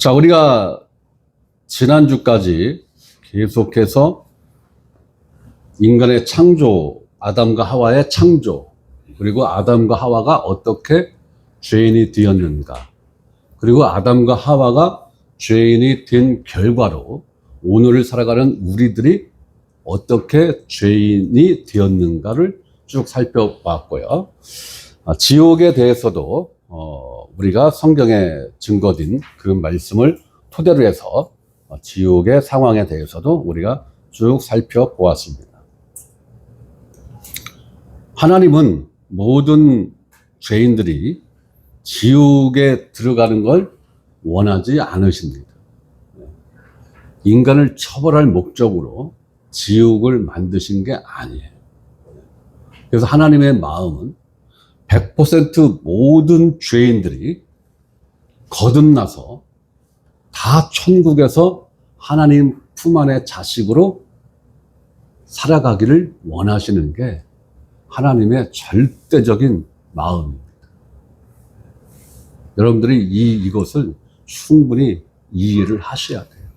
자, 우리가 지난주까지 계속해서 인간의 창조, 아담과 하와의 창조, 그리고 아담과 하와가 어떻게 죄인이 되었는가, 그리고 아담과 하와가 죄인이 된 결과로 오늘을 살아가는 우리들이 어떻게 죄인이 되었는가를 쭉 살펴봤고요. 지옥에 대해서도 우리가 성경에 증거된 그 말씀을 토대로 해서 지옥의 상황에 대해서도 우리가 쭉 살펴보았습니다. 하나님은 모든 죄인들이 지옥에 들어가는 걸 원하지 않으십니다. 인간을 처벌할 목적으로 지옥을 만드신 게 아니에요. 그래서 하나님의 마음은 100% 모든 죄인들이 거듭나서 다 천국에서 하나님 품 안의 자식으로 살아가기를 원하시는 게 하나님의 절대적인 마음입니다. 여러분들이 이것을 충분히 이해를 하셔야 돼요.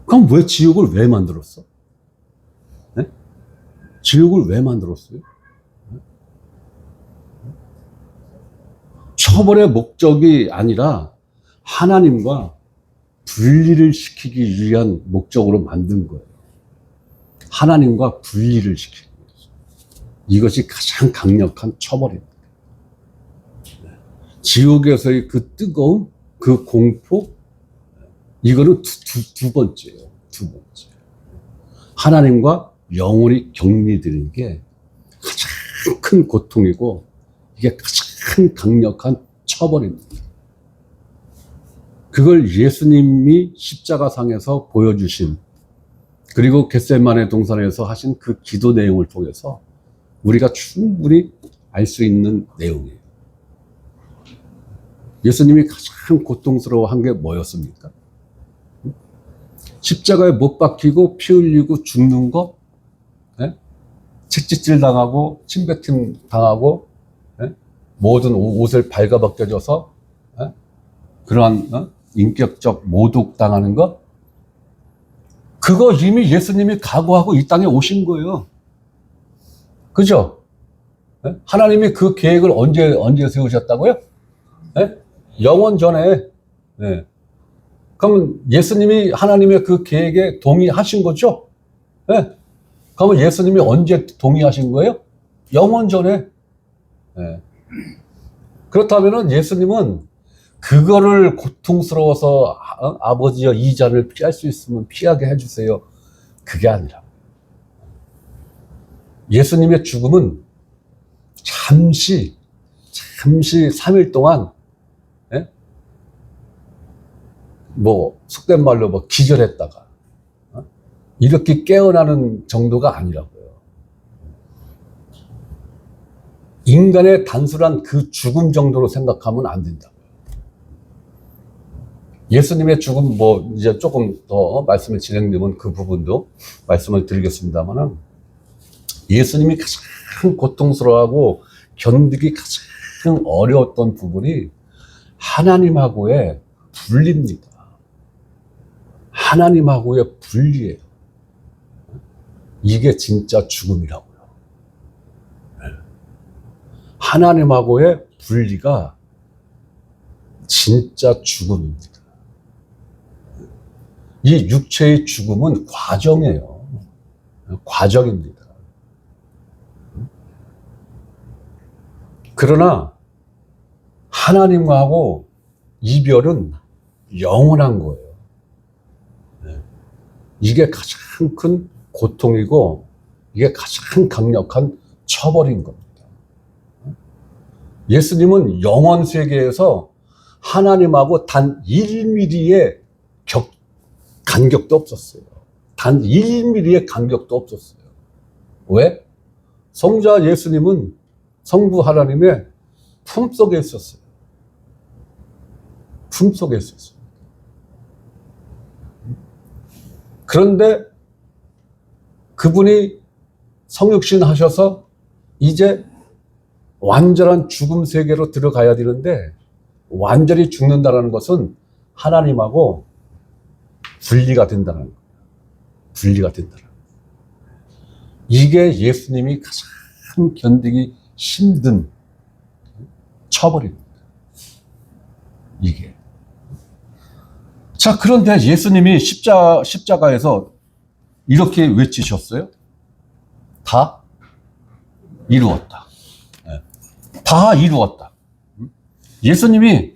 그럼 왜 지옥을 왜 만들었어? 네? 지옥을 왜 만들었어요? 처벌의 목적이 아니라 하나님과 분리를 시키기 위한 목적으로 만든 거예요. 하나님과 분리를 시키기 위해서. 이것이 가장 강력한 처벌입니다. 지옥에서의 그 뜨거움, 그 공포, 이거는 두 번째예요. 두 번째. 하나님과 영원히 격리되는 게 가장 큰 고통이고, 이게 가장 강력한 처벌입니다. 그걸 예수님이 십자가상에서 보여주신, 그리고 겟세마네 동산에서 하신 그 기도 내용을 통해서 우리가 충분히 알 수 있는 내용이에요. 예수님이 가장 고통스러워한 게 뭐였습니까? 십자가에 못 박히고 피 흘리고 죽는 거, 채찍질 당하고 침뱉음 당하고 모든 옷을 발가벗겨져서 그러한 인격적 모독 당하는 것, 그거 이미 예수님이 각오하고 이 땅에 오신 거예요. 그죠? 하나님이 그 계획을 언제 세우셨다고요? 영원 전에. 그럼 예수님이 하나님의 그 계획에 동의하신 거죠? 그러면 예수님이 언제 동의하신 거예요? 영원 전에. 그렇다면 예수님은 그거를 고통스러워서 아버지여 이 잔을 피할 수 있으면 피하게 해주세요. 그게 아니라 예수님의 죽음은 잠시 3일 동안 속된 말로 기절했다가 이렇게 깨어나는 정도가 아니라고요. 인간의 단순한 그 죽음 정도로 생각하면 안 된다고요. 예수님의 죽음, 이제 조금 더 말씀이 진행되면 그 부분도 말씀을 드리겠습니다만은, 예수님이 가장 고통스러워하고 견디기 가장 어려웠던 부분이 하나님하고의 분리입니다. 하나님하고의 분리예요. 이게 진짜 죽음이라고요. 하나님하고의 분리가 진짜 죽음입니다. 이 육체의 죽음은 과정이에요. 과정입니다. 그러나 하나님하고 이별은 영원한 거예요. 이게 가장 큰 고통이고, 이게 가장 강력한 처벌인 겁니다. 예수님은 영원 세계에서 하나님하고 단 1mm의 간격도 없었어요. 단 1mm의 간격도 없었어요. 왜? 성자 예수님은 성부 하나님의 품속에 있었어요. 품속에 있었어요. 그런데 그분이 성육신 하셔서 이제 완전한 죽음 세계로 들어가야 되는데 완전히 죽는다는 것은 하나님하고 분리가 된다는 거예요. 분리가 된다는 거예요. 이게 예수님이 가장 견디기 힘든 처벌입니다. 이게. 자, 그런데 예수님이 십자가에서 이렇게 외치셨어요. 다 이루었다. 다 이루었다. 예수님이,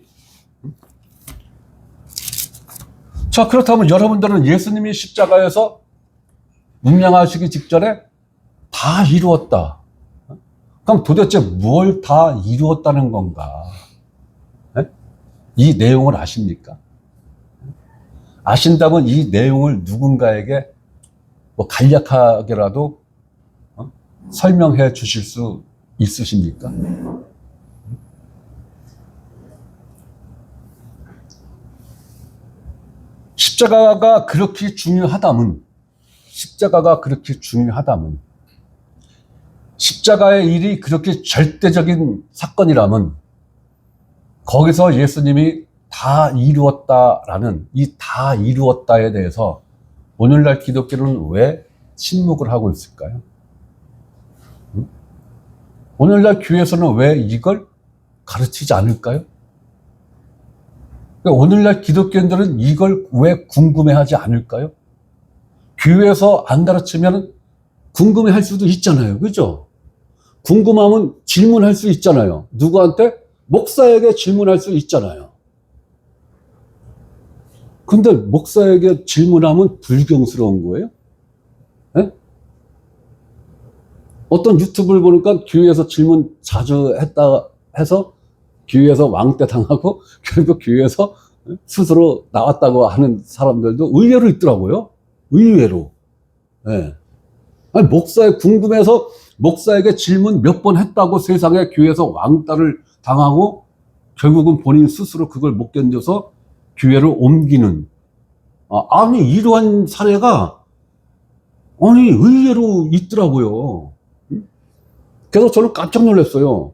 자, 그렇다면 여러분들은 예수님이 십자가에서 운명하시기 직전에 다 이루었다. 그럼 도대체 뭘 다 이루었다는 건가? 이 내용을 아십니까? 아신다면 이 내용을 누군가에게 뭐 간략하게라도 설명해 주실 수 있으십니까? 십자가가 그렇게 중요하다면, 십자가의 일이 그렇게 절대적인 사건이라면, 거기서 예수님이 다 이루었다라는 이 다 이루었다에 대해서 오늘날 기독교는 왜 침묵을 하고 있을까요? 오늘날 교회에서는 왜 이걸 가르치지 않을까요? 오늘날 기독교인들은 이걸 왜 궁금해하지 않을까요? 교회에서 안 가르치면 궁금해할 수도 있잖아요. 그죠? 궁금하면 질문할 수 있잖아요. 누구한테? 목사에게 질문할 수 있잖아요. 근데 목사에게 질문하면 불경스러운 거예요? 네? 어떤 유튜브를 보니까 교회에서 질문 자주 했다 해서 교회에서 왕따 당하고 결국 교회에서 스스로 나왔다고 하는 사람들도 의외로 있더라고요. 의외로. 네. 아니, 목사에 궁금해서 목사에게 질문 몇 번 했다고 세상에 교회에서 왕따를 당하고 결국은 본인 스스로 그걸 못 견뎌서 교회를 옮기는. 아니, 이러한 사례가 아니 의외로 있더라고요. 그래서 저는 깜짝 놀랐어요.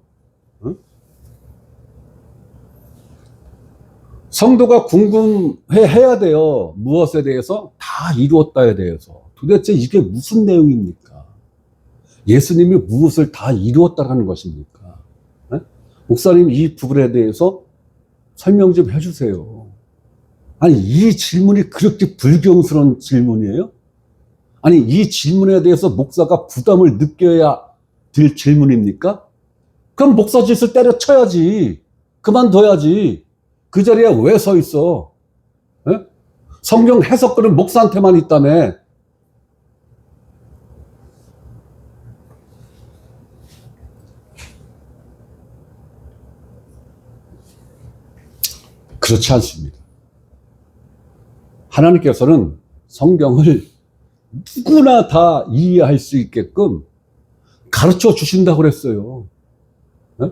성도가 궁금해해야 돼요. 무엇에 대해서? 다 이루었다에 대해서. 도대체 이게 무슨 내용입니까? 예수님이 무엇을 다 이루었다라는 것입니까? 네? 목사님, 이 부분에 대해서 설명 좀 해주세요. 아니, 이 질문이 그렇게 불경스러운 질문이에요? 아니, 이 질문에 대해서 목사가 부담을 느껴야 될 질문입니까? 그럼 목사 짓을 때려쳐야지. 그만둬야지. 그 자리에 왜 서 있어? 에? 성경 해석글은 목사한테만 있다며. 그렇지 않습니다. 하나님께서는 성경을 누구나 다 이해할 수 있게끔 가르쳐 주신다고 그랬어요. 에?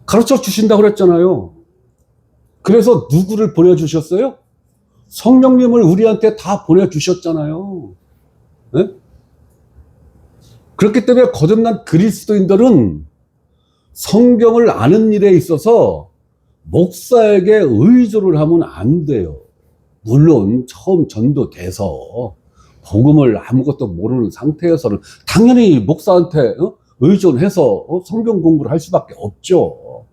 가르쳐 주신다고 그랬잖아요. 그래서 누구를 보내주셨어요? 성령님을 우리한테 다 보내주셨잖아요. 네? 그렇기 때문에 거듭난 그리스도인들은 성경을 아는 일에 있어서 목사에게 의존을 하면 안 돼요. 물론 처음 전도돼서 복음을 아무것도 모르는 상태에서는 당연히 목사한테 의존해서 성경 공부를 할 수밖에 없죠.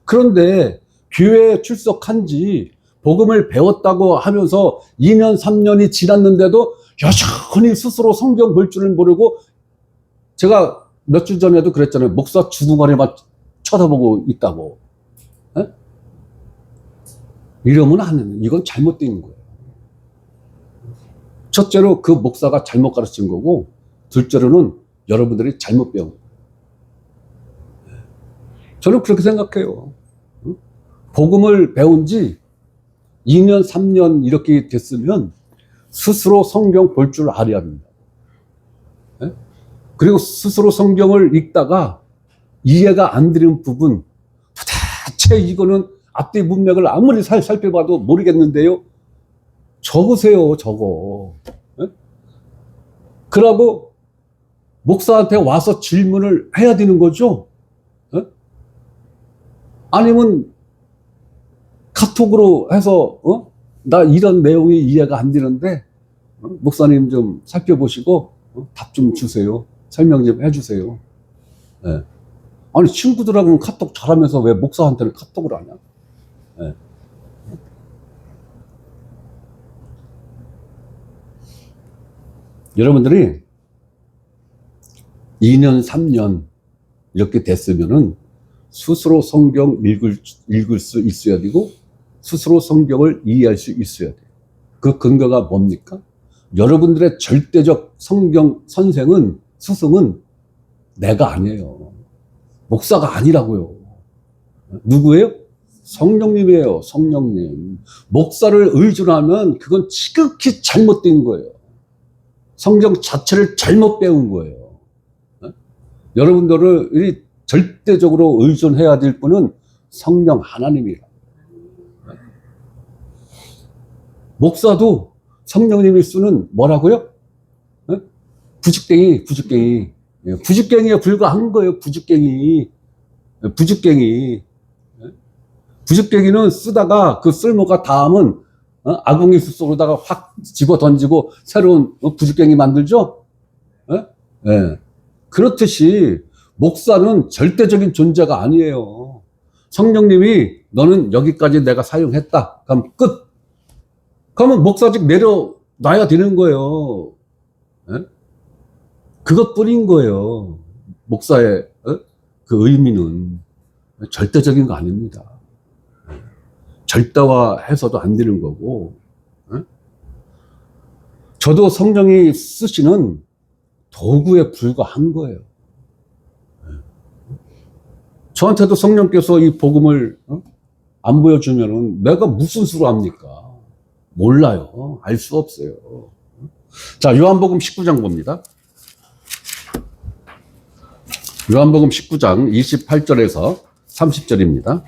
그런데 교회에 출석한 지 복음을 배웠다고 하면서 2년, 3년이 지났는데도 여전히 스스로 성경 볼 줄을 모르고, 제가 몇 주 전에도 그랬잖아요. 목사 주둥아리만 쳐다보고 있다고. 에? 이러면 안 되는, 이건 잘못된 거예요. 첫째로 그 목사가 잘못 가르친 거고, 둘째로는 여러분들이 잘못 배운 거예요. 저는 그렇게 생각해요. 복음을 배운 지 2년, 3년 이렇게 됐으면 스스로 성경 볼 줄 알아야 합니다. 그리고 스스로 성경을 읽다가 이해가 안 되는 부분, 도대체 이거는 앞뒤 문맥을 아무리 살펴봐도 모르겠는데요. 적으세요, 적어. 그러고 목사한테 와서 질문을 해야 되는 거죠. 아니면 카톡으로 해서, 나 이런 내용이 이해가 안 되는데, 목사님 좀 살펴보시고, 답 좀 주세요. 설명 좀 해주세요. 예. 아니, 친구들하고는 카톡 잘하면서 왜 목사한테는 카톡을 하냐? 예. 여러분들이 2년, 3년 이렇게 됐으면은 스스로 성경 읽을 수 있어야 되고 스스로 성경을 이해할 수 있어야 돼요. 그 근거가 뭡니까? 여러분들의 절대적 성경 선생은, 스승은 내가 아니에요. 목사가 아니라고요. 누구예요? 성령님이에요. 성령님. 목사를 의존 하면 그건 지극히 잘못된 거예요. 성경 자체를 잘못 배운 거예요. 여러분들을 절대적으로 의존해야 될 분은 성령 하나님이라. 목사도 성령님이 쓰는 뭐라고요? 부죽갱이. 부죽갱이에 불과한 거예요. 부죽갱이. 부죽갱이는 쓰다가 그 쓸모가 닿으면 아궁이 숲속으로다가 확 집어 던지고 새로운 부죽갱이 만들죠? 예. 그렇듯이 목사는 절대적인 존재가 아니에요. 성령님이 너는 여기까지 내가 사용했다. 그럼 끝. 그러면 목사직 내려놔야 되는 거예요. 예? 그것뿐인 거예요. 목사의 그 의미는 절대적인 거 아닙니다. 절대화해서도 안 되는 거고. 저도 성령이 쓰시는 도구에 불과한 거예요. 저한테도 성령께서 이 복음을 안 보여주면은 내가 무슨 수로 합니까? 몰라요. 알 수 없어요. 자, 요한복음 19장 봅니다. 요한복음 19장 28절에서 30절입니다.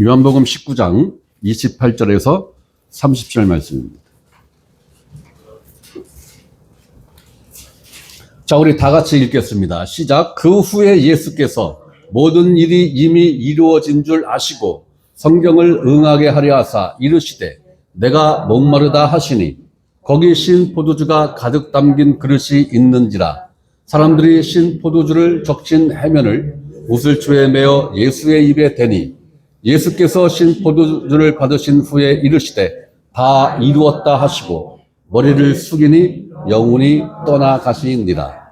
요한복음 19장 28절에서 30절 말씀입니다. 자, 우리 다 같이 읽겠습니다. 시작. 그 후에 예수께서 모든 일이 이미 이루어진 줄 아시고 성경을 응하게 하려 하사 이르시되 내가 목마르다 하시니 거기 신 포도주가 가득 담긴 그릇이 있는지라. 사람들이 신 포도주를 적신 해면을 우슬초에 메어 예수의 입에 대니 예수께서 신 포도주를 받으신 후에 이르시되 다 이루었다 하시고 머리를 숙이니 영혼이 떠나가시니라.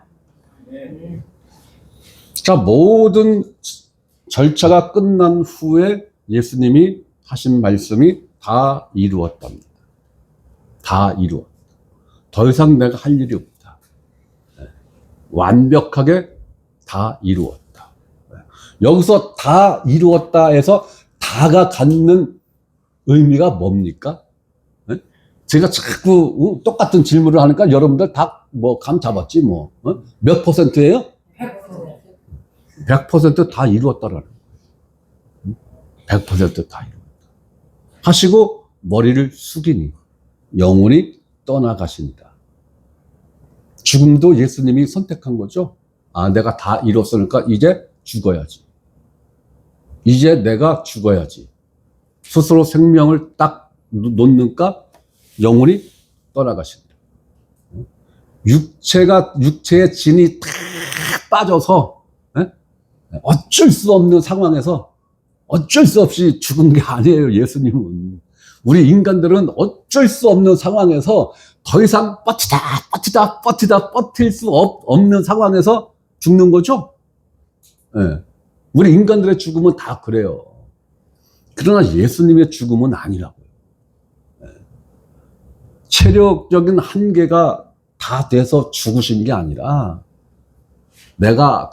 자, 모든 절차가 끝난 후에 예수님이 하신 말씀이 다 이루었답니다. 다 이루었다. 더 이상 내가 할 일이 없다. 완벽하게 다 이루었다. 여기서 다 이루었다 해서 다가 갖는 의미가 뭡니까? 제가 자꾸 똑같은 질문을 하니까 여러분들 다 뭐 감 잡았지 뭐. 몇 %예요? 100% 다 이루었다라는 거예요. 100% 다 이루었다. 하시고 머리를 숙이니 영혼이 떠나가신다. 죽음도 예수님이 선택한 거죠. 아, 내가 다 이뤘으니까 이제 죽어야지. 이제 내가 죽어야지. 스스로 생명을 딱 놓는가 영혼이 떠나가신다. 육체의 진이 다 빠져서 어쩔 수 없는 상황에서 어쩔 수 없이 죽은 게 아니에요. 예수님은. 우리 인간들은 어쩔 수 없는 상황에서 더 이상 버틸 수 없는 상황에서 죽는 거죠. 우리 인간들의 죽음은 다 그래요. 그러나 예수님의 죽음은 아니라고요. 체력적인 한계가 다 돼서 죽으신 게 아니라 내가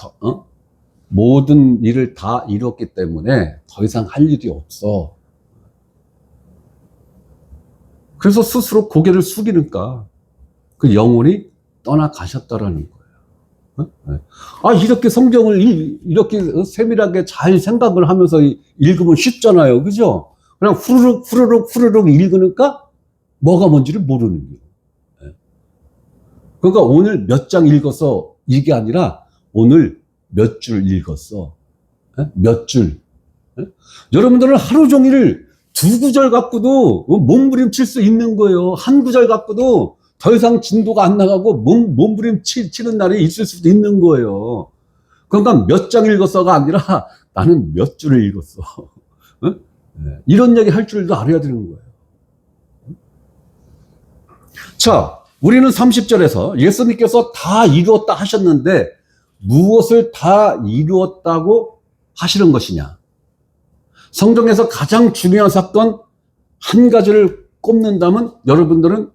모든 일을 다 이뤘기 때문에 더 이상 할 일이 없어. 그래서 스스로 고개를 숙이니까 그 영혼이 떠나가셨다라는 거예요. 아, 이렇게 성경을 이렇게 세밀하게 잘 생각을 하면서 읽으면 쉽잖아요. 그죠? 그냥 후루룩 읽으니까 뭐가 뭔지를 모르는 거예요. 그러니까 오늘 몇 장 읽어서 이게 아니라 오늘 몇 줄 읽었어. 몇 줄. 여러분들은 하루 종일 두 구절 갖고도 몸부림칠 수 있는 거예요. 한 구절 갖고도 더 이상 진도가 안 나가고 몸부림치는 날이 있을 수도 있는 거예요. 그러니까 몇 장 읽었어가 아니라 나는 몇 줄을 읽었어. 이런 얘기 할 줄도 알아야 되는 거예요. 자, 우리는 30절에서 예수님께서 다 이루었다 하셨는데 무엇을 다 이루었다고 하시는 것이냐? 성경에서 가장 중요한 사건 한 가지를 꼽는다면 여러분들은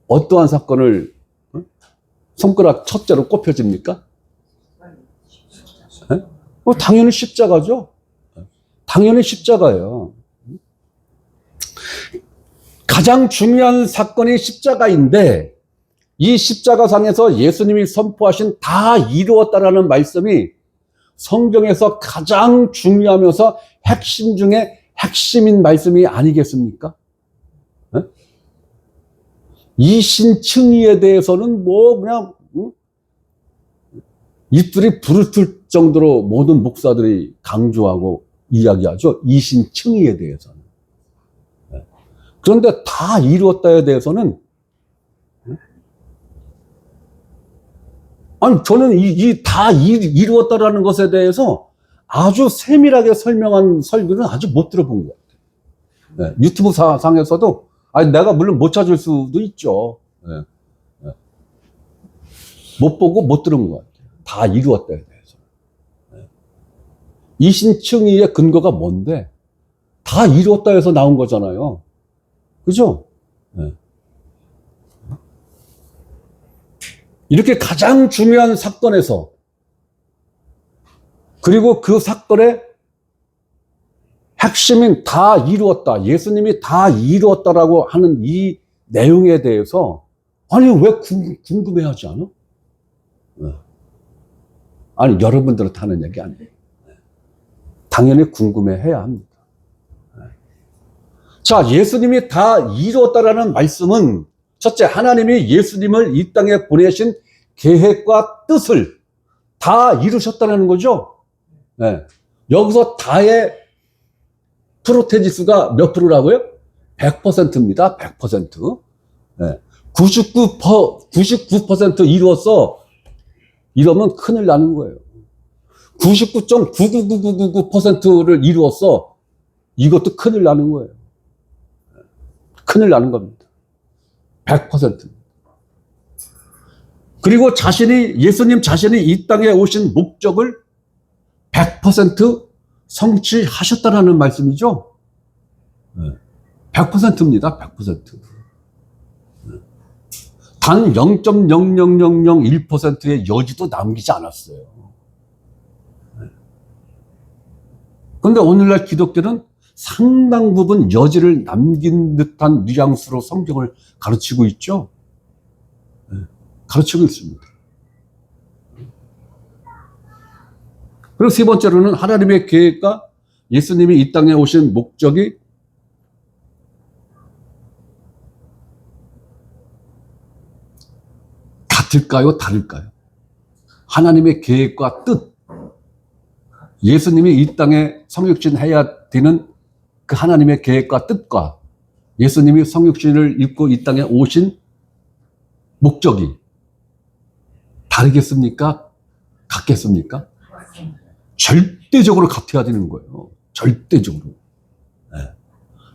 어떠한 사건을 손가락 첫째로 꼽혀집니까? 당연히 십자가죠. 당연히 십자가예요. 가장 중요한 사건이 십자가인데 이 십자가상에서 예수님이 선포하신 다 이루었다라는 말씀이 성경에서 가장 중요하면서 핵심 중에 핵심인 말씀이 아니겠습니까? 이신칭의에 대해서는 뭐 그냥 입술이 부르틀 정도로 모든 목사들이 강조하고 이야기하죠. 이신칭의에 대해서는. 그런데 다 이루었다에 대해서는 아니 저는 이 다 이루었다라는 것에 대해서 아주 세밀하게 설명한 설교는 아주 못 들어본 것 같아요. 유튜브 상에서도 아니 내가 물론 못 찾을 수도 있죠. 못 보고 못 들은 것 같아요. 다 이루었다에 대해서. 이신칭의의 근거가 뭔데? 다 이루었다 해서 나온 거잖아요. 그죠? 이렇게 가장 중요한 사건에서 그리고 그 사건의 핵심인 다 이루었다. 예수님이 다 이루었다라고 하는 이 내용에 대해서 아니 왜 궁금해하지 않아? 아니 여러분들은 하는 얘기 아니에요. 당연히 궁금해해야 합니다. 자, 예수님이 다 이루었다라는 말씀은 첫째, 하나님이 예수님을 이 땅에 보내신 계획과 뜻을 다 이루셨다는 거죠. 여기서 다의 프로테지수가 몇 프로라고요? 100%입니다. 100%. 99% 이루었어. 이러면 큰일 나는 거예요. 99.99999%를 이루었어. 이것도 큰일 나는 거예요. 큰일 나는 겁니다. 100%. 그리고 예수님 자신이 이 땅에 오신 목적을 100% 성취하셨다라는 말씀이죠. 100%입니다. 100%. 단 0.00001%의 여지도 남기지 않았어요. 그런데 오늘날 기독교는 상당 부분 여지를 남긴 듯한 뉘앙스로 성경을 가르치고 있죠. 가르치고 있습니다. 그리고 세 번째로는 하나님의 계획과 예수님이 이 땅에 오신 목적이 같을까요? 다를까요? 하나님의 계획과 뜻, 예수님이 이 땅에 성육신 해야 되는 그 하나님의 계획과 뜻과 예수님이 성육신을 입고 이 땅에 오신 목적이 다르겠습니까? 같겠습니까? 절대적으로 같아야 되는 거예요. 절대적으로.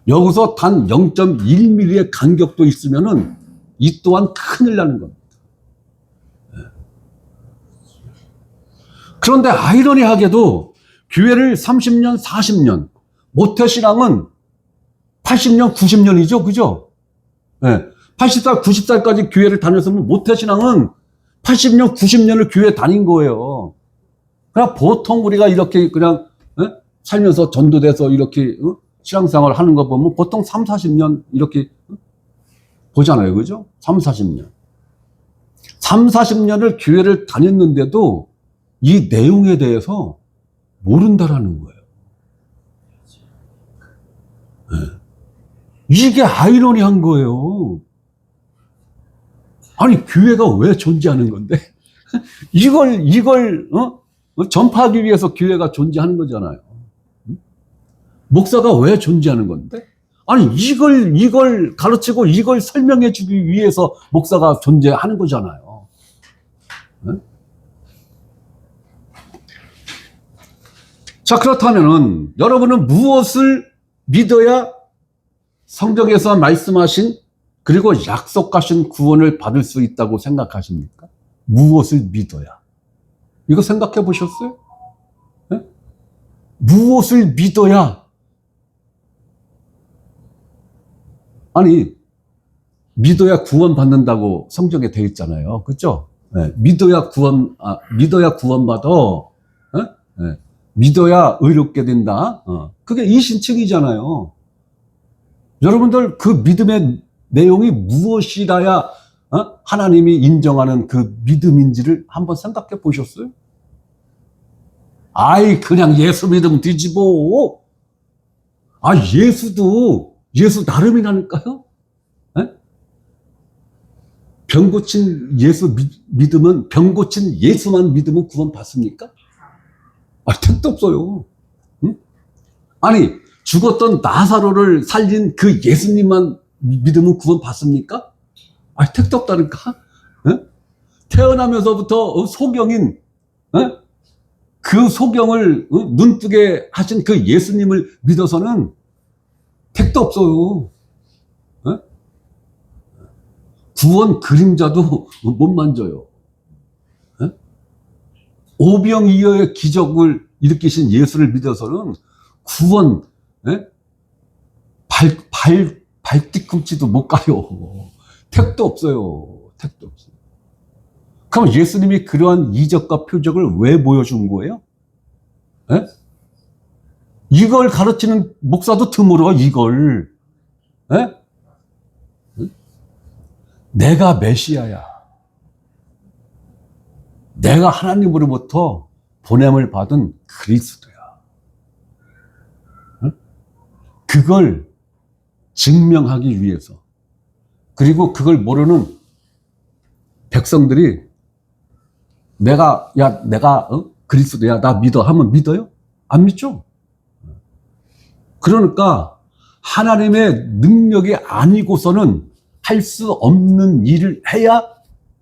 여기서 단 0.1mm의 간격도 있으면은 이 또한 큰일 나는 겁니다. 그런데 아이러니하게도 교회를 30년, 40년, 모태신앙은 80년, 90년이죠. 그죠? 80살, 90살까지 교회를 다녔으면 모태신앙은 80년, 90년을 교회 다닌 거예요. 그냥 보통 우리가 이렇게 그냥 살면서 전도돼서 이렇게 신앙생활 하는 거 보면 보통 3, 40년 이렇게 보잖아요. 그죠? 3, 40년. 3, 40년을 교회를 다녔는데도 이 내용에 대해서 모른다라는 거예요. 이게 아이러니한 거예요. 아니, 교회가 왜 존재하는 건데? 이걸 전파하기 위해서 교회가 존재하는 거잖아요. 목사가 왜 존재하는 건데? 아니, 이걸 가르치고 이걸 설명해 주기 위해서 목사가 존재하는 거잖아요. 자, 그렇다면은 여러분은 무엇을 믿어야 성경에서 말씀하신 그리고 약속하신 구원을 받을 수 있다고 생각하십니까? 무엇을 믿어야? 이거 생각해 보셨어요? 네? 무엇을 믿어야? 아니, 믿어야 구원받는다고 성경에 되어 있잖아요. 그렇죠? 네, 믿어야 구원받아. 네, 믿어야 의롭게 된다. 그게 이신칭이잖아요. 여러분들 그 믿음의 내용이 무엇이라야 하나님이 인정하는 그 믿음인지를 한번 생각해 보셨어요? 아이, 그냥 예수 믿으면 되지 뭐. 아, 예수 나름이라니까요? 에? 병 고친 예수만 믿으면 구원 받습니까? 아, 택도 없어요. 응? 아니, 죽었던 나사로를 살린 그 예수님만 믿으면 구원 받습니까? 아, 택도 없다니까? 에? 태어나면서부터 소경인, 그 소경을 눈뜨게 하신 그 예수님을 믿어서는 택도 없어요. 구원 그림자도 못 만져요. 오병이어의 기적을 일으키신 예수를 믿어서는 구원 발뒤꿈치도 못 가요. 택도 없어요. 택도 없어요. 그럼 예수님이 그러한 이적과 표적을 왜 보여준 거예요? 이걸 가르치는 목사도 드물어, 이걸. 내가 메시아야. 내가 하나님으로부터 보냄을 받은 그리스도야. 그걸 증명하기 위해서. 그리고 그걸 모르는 백성들이 내가 그리스도야, 나 믿어 하면 믿어요? 안 믿죠? 그러니까 하나님의 능력이 아니고서는 할 수 없는 일을 해야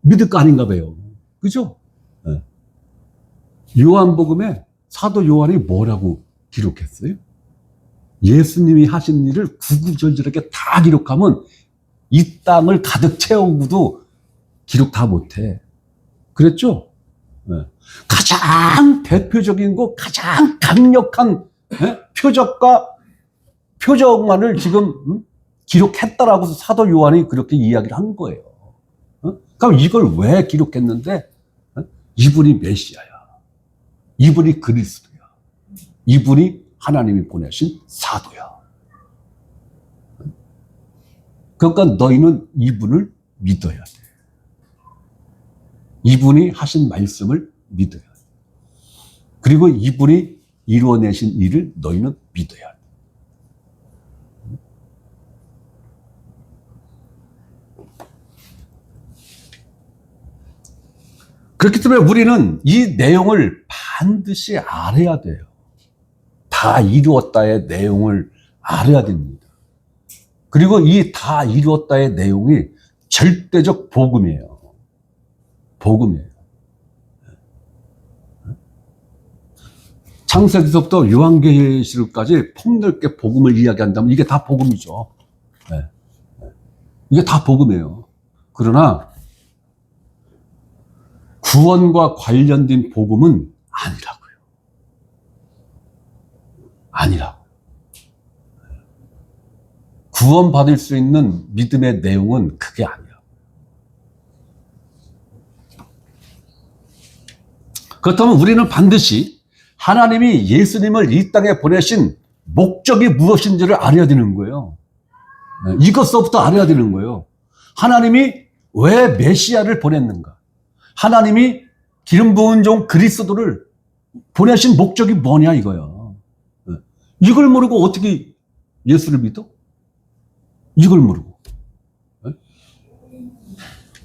믿을 거 아닌가 봐요. 그죠? 요한복음에 사도 요한이 뭐라고 기록했어요? 예수님이 하신 일을 구구절절하게 다 기록하면 이 땅을 가득 채우고도 기록 다 못해. 그랬죠? 가장 대표적인 거, 가장 강력한 표적만을 지금 기록했다라고 사도 요한이 그렇게 이야기를 한 거예요. 그럼 이걸 왜 기록했는데? 이분이 메시아야. 이분이 그리스도야. 이분이 하나님이 보내신 사도야. 그러니까 너희는 이분을 믿어야 돼. 이분이 하신 말씀을 믿어야 돼. 그리고 이분이 이루어내신 일을 너희는 믿어야 돼. 그렇기 때문에 우리는 이 내용을 반드시 알아야 돼요. 다 이루었다의 내용을 알아야 됩니다. 그리고 이 다 이루었다의 내용이 절대적 복음이에요. 복음이에요. 창세기서부터 요한계시록까지 폭넓게 복음을 이야기한다면 이게 다 복음이죠. 이게 다 복음이에요. 그러나 구원과 관련된 복음은 아니라고요. 아니라고. 구원받을 수 있는 믿음의 내용은 그게 아니야. 그렇다면 우리는 반드시 하나님이 예수님을 이 땅에 보내신 목적이 무엇인지를 알아야 되는 거예요. 이것서부터 알아야 되는 거예요. 하나님이 왜 메시아를 보냈는가? 하나님이 기름 부은 종 그리스도를 보내신 목적이 뭐냐 이거야. 이걸 모르고 어떻게 예수를 믿어? 이걸 모르고.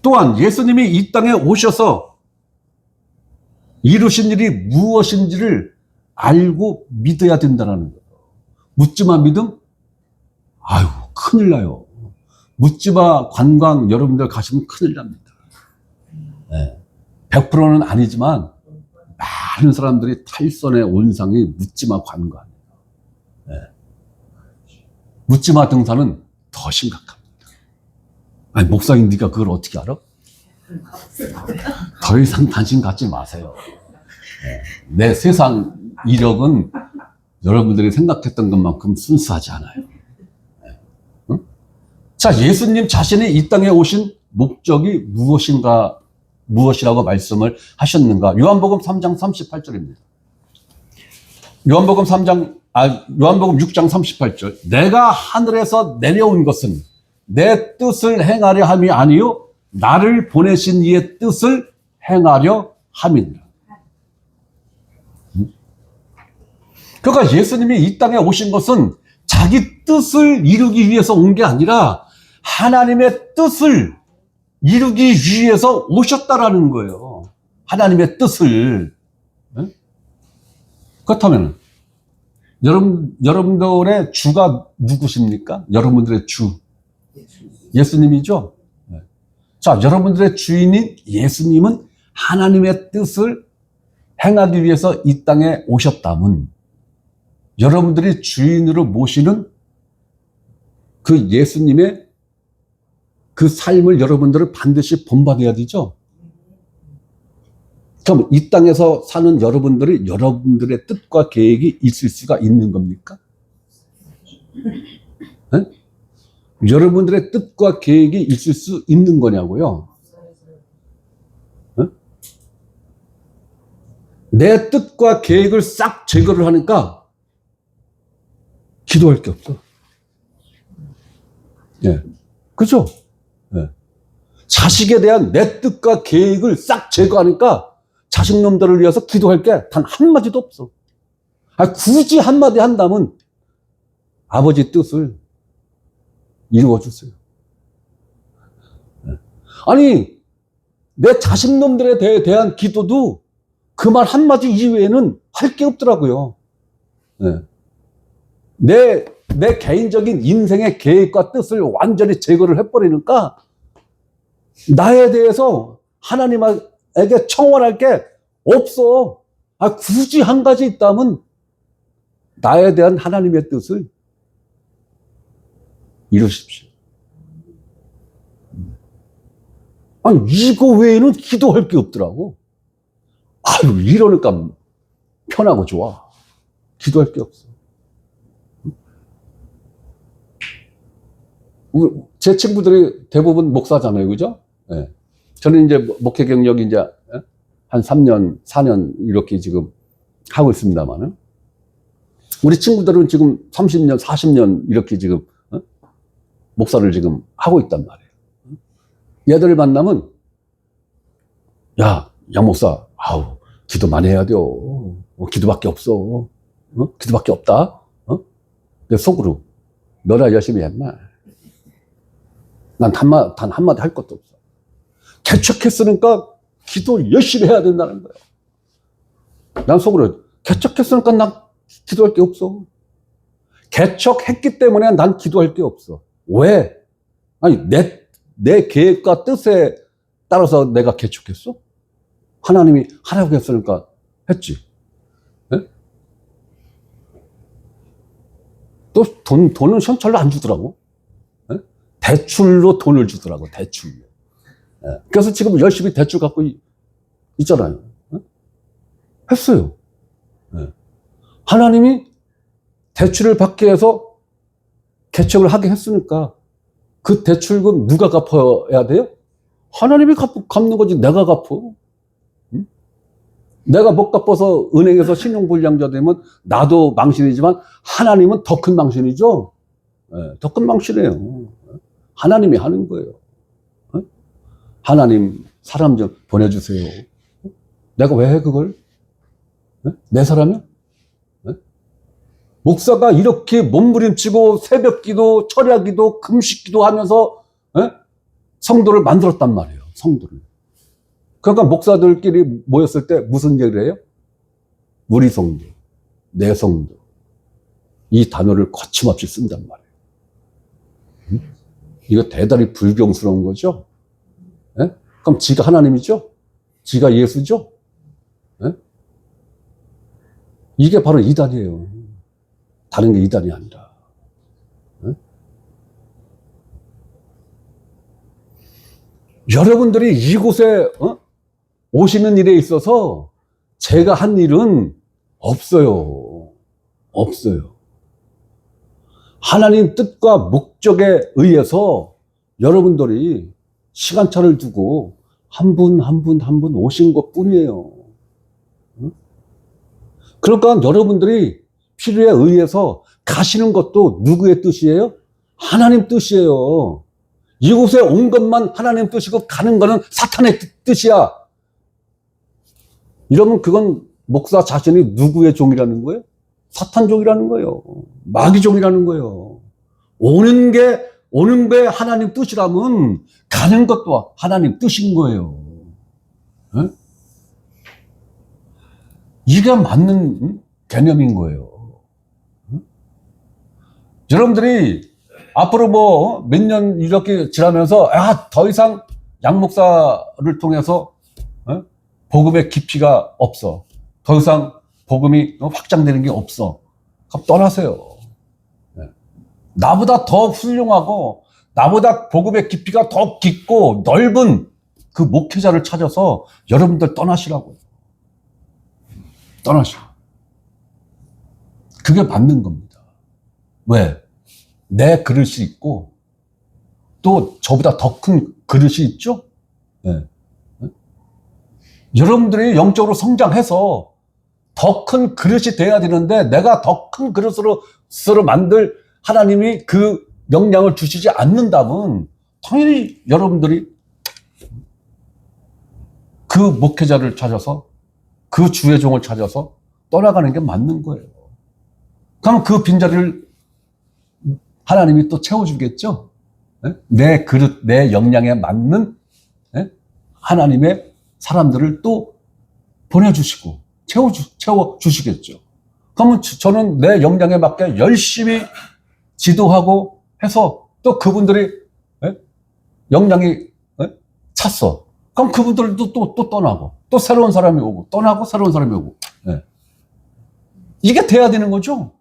또한 예수님이 이 땅에 오셔서 이루신 일이 무엇인지를 알고 믿어야 된다는 거예요. 묻지마 믿음? 아유, 큰일 나요. 묻지마 관광 여러분들 가시면 큰일 납니다. 네. 100%는 아니지만 많은 사람들이 탈선의 온상이 묻지마 관광이에요. 네. 묻지마 등산은 더 심각합니다. 아니, 목사님 네가 그걸 어떻게 알아? 더 이상 관심 갖지 마세요. 네. 내 세상 이력은 여러분들이 생각했던 것만큼 순수하지 않아요. 네. 응? 자, 예수님 자신이 이 땅에 오신 목적이 무엇이라고 말씀을 하셨는가? 요한복음 3장 38절입니다. 요한복음 6장 38절. 내가 하늘에서 내려온 것은 내 뜻을 행하려 함이 아니요 나를 보내신 이의 뜻을 행하려 함이니라. 그러니까 예수님이 이 땅에 오신 것은 자기 뜻을 이루기 위해서 온 게 아니라 하나님의 뜻을 이루기 위해서 오셨다라는 거예요. 하나님의 뜻을. 그렇다면 여러분들의 주가 누구십니까? 여러분들의 주. 예수님이죠? 자, 여러분들의 주인인 예수님은 하나님의 뜻을 행하기 위해서 이 땅에 오셨다면 여러분들이 주인으로 모시는 그 예수님의 그 삶을 여러분들은 반드시 본받아야 되죠? 그럼 이 땅에서 사는 여러분들이 여러분들의 뜻과 계획이 있을 수가 있는 겁니까? 네? 여러분들의 뜻과 계획이 있을 수 있는 거냐고요? 네? 내 뜻과 계획을 싹 제거를 하니까 기도할 게 없어. 예. 그죠? 예. 자식에 대한 내 뜻과 계획을 싹 제거하니까 자식놈들을 위해서 기도할 게 단 한마디도 없어. 굳이 한마디 한다면 아버지 뜻을 이루어주세요. 예. 아니, 내 자식놈들에 대한 기도도 그 말 한마디 이외에는 할 게 없더라고요. 예. 내 개인적인 인생의 계획과 뜻을 완전히 제거를 해버리니까 나에 대해서 하나님에게 청원할 게 없어. 굳이 한 가지 있다면 나에 대한 하나님의 뜻을 이루십시오. 아니, 이거 외에는 기도할 게 없더라고. 아유, 이러니까 편하고 좋아. 기도할 게 없어. 제 친구들이 대부분 목사잖아요. 그죠? 네. 저는 이제 목회 경력이 이제 한 3년, 4년 이렇게 지금 하고 있습니다만은 우리 친구들은 지금 30년, 40년 이렇게 지금 목사를 지금 하고 있단 말이에요. 얘들을 만나면 야, 양 목사, 아우, 기도 많이 해야 돼요. 기도밖에 없어. 기도밖에 없다. 내 속으로 너나 열심히 해, 말. 난 단 한마디 할 것도 없어. 개척했으니까 기도 열심히 해야 된다는 거야. 난 속으로 개척했으니까 난 기도할 게 없어. 개척했기 때문에 난 기도할 게 없어. 왜? 아니, 내 계획과 뜻에 따라서 내가 개척했어? 하나님이 하라고 했으니까 했지. 네? 또 돈은 현찰로 안 주더라고. 대출로 돈을 주더라고, 대출로. 그래서 지금 열심히 대출 갖고 있잖아요. 했어요. 하나님이 대출을 받게 해서 개척을 하게 했으니까 그 대출금 누가 갚아야 돼요? 하나님이 갚는 거지, 내가 갚어. 내가 못 갚아서 은행에서 신용불량자 되면 나도 망신이지만 하나님은 더 큰 망신이죠. 더 큰 망신이에요. 하나님이 하는 거예요. 하나님 사람 좀 보내주세요. 내가 왜 해 그걸? 내 사람이야? 목사가 이렇게 몸부림치고 새벽기도, 철야기도, 금식기도 하면서 성도를 만들었단 말이에요. 성도를. 그러니까 목사들끼리 모였을 때 무슨 얘기를 해요? 우리 성도, 내 성도. 이 단어를 거침없이 쓴단 말이에요. 이거 대단히 불경스러운 거죠? 예? 그럼 지가 하나님이죠? 지가 예수죠? 예? 이게 바로 이단이에요. 다른 게 이단이 아니라. 예? 여러분들이 이곳에 오시는 일에 있어서 제가 한 일은 없어요. 없어요. 하나님 뜻과 목적에 의해서 여러분들이 시간차를 두고 한 분 한 분 한 분 오신 것 뿐이에요. 그러니까 여러분들이 필요에 의해서 가시는 것도 누구의 뜻이에요? 하나님 뜻이에요. 이곳에 온 것만 하나님 뜻이고 가는 거는 사탄의 뜻이야. 이러면 그건 목사 자신이 누구의 종이라는 거예요? 사탄종이라는 거예요. 마귀종이라는 거예요. 오는 게 하나님 뜻이라면 가는 것도 하나님 뜻인 거예요. 네? 이게 맞는 개념인 거예요. 네? 여러분들이 앞으로 뭐 몇 년 이렇게 지나면서 더 이상 양 목사를 통해서 복음의 깊이가 없어. 더 이상 복음이 확장되는 게 없어. 그럼 떠나세요. 나보다 더 훌륭하고 나보다 복음의 깊이가 더 깊고 넓은 그 목회자를 찾아서 여러분들 떠나시라고요. 떠나시오. 그게 맞는 겁니다. 왜? 내 그릇이 있고 또 저보다 더 큰 그릇이 있죠? 네. 여러분들이 영적으로 성장해서 더 큰 그릇이 돼야 되는데 내가 더 큰 그릇으로 만들 하나님이 그 역량을 주시지 않는다면 당연히 여러분들이 그 목회자를 찾아서 그 주의 종을 찾아서 떠나가는 게 맞는 거예요. 그럼 그 빈자리를 하나님이 또 채워주겠죠? 내 그릇, 내 역량에 맞는 하나님의 사람들을 또 보내주시고 채워주시겠죠. 그러면 저는 내 역량에 맞게 열심히 지도하고 해서 또 그분들이 역량이 찼어. 그럼 그분들도 또 떠나고 또 새로운 사람이 오고 떠나고 새로운 사람이 오고 이게 돼야 되는 거죠.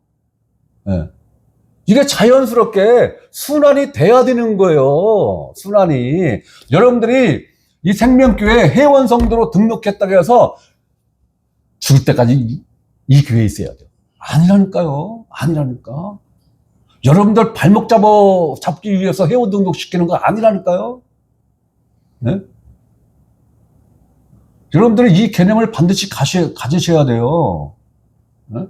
이게 자연스럽게 순환이 돼야 되는 거예요. 순환이. 여러분들이 이 생명교회 회원성도로 등록했다고 해서 죽을 때까지 이 교회에 있어야 돼요. 아니라니까요. 아니라니까. 여러분들 발목 잡기 위해서 회원 등록시키는 거 아니라니까요. 네? 여러분들이 이 개념을 반드시 가지셔야 돼요. 네?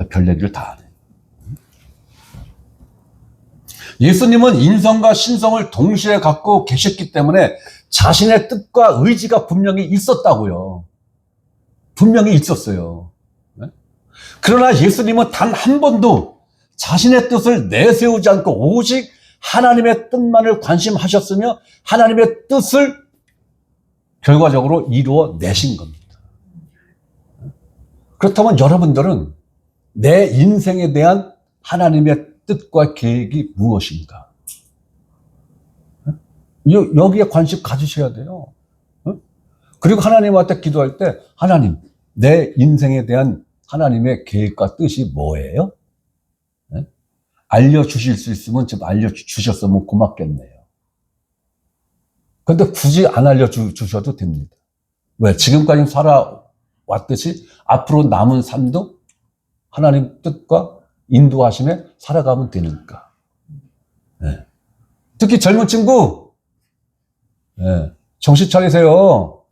별 얘기를 다 하네. 예수님은 인성과 신성을 동시에 갖고 계셨기 때문에 자신의 뜻과 의지가 분명히 있었다고요. 분명히 있었어요. 그러나 예수님은 단 한 번도 자신의 뜻을 내세우지 않고 오직 하나님의 뜻만을 관심하셨으며 하나님의 뜻을 결과적으로 이루어 내신 겁니다. 그렇다면 여러분들은 내 인생에 대한 하나님의 뜻과 계획이 무엇인가? 여기에 관심 가지셔야 돼요. 그리고 하나님한테 기도할 때 하나님, 내 인생에 대한 하나님의 계획과 뜻이 뭐예요? 알려주실 수 있으면 좀 알려주셨으면 고맙겠네요. 그런데 굳이 안 알려주셔도 됩니다. 왜? 지금까지 살아왔듯이 앞으로 남은 삶도 하나님 뜻과 인도하심에 살아가면 되니까. 네. 특히 젊은 친구, 네. 정신 차리세요.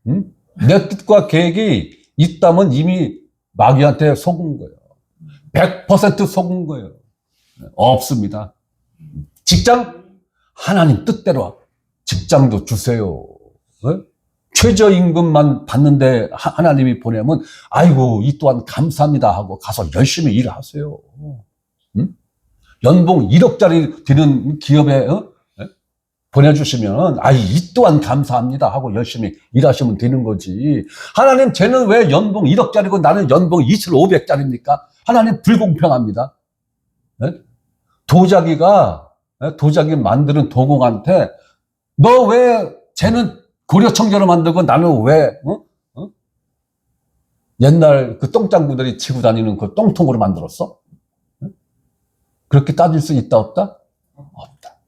응? 내 뜻과 계획이 있다면 이미 마귀한테 속은 거예요. 100% 속은 거예요. 없습니다. 직장? 하나님 뜻대로 직장도 주세요. 네? 최저임금만 받는데 하나님이 보내면 아이고 이 또한 감사합니다 하고 가서 열심히 일하세요. 응? 연봉 1억짜리 드는 기업에 보내주시면, 이 또한 감사합니다 하고 열심히 일하시면 되는 거지. 하나님, 쟤는 왜 연봉 1억짜리고 나는 연봉 2,500짜리입니까? 하나님 불공평합니다. 네? 도자기 만드는 도공한테, 너 왜 쟤는 고려청자로 만들고 나는 왜, 옛날 그 똥장구들이 치고 다니는 그 똥통으로 만들었어? 그렇게 따질 수 있다, 없다? 없다.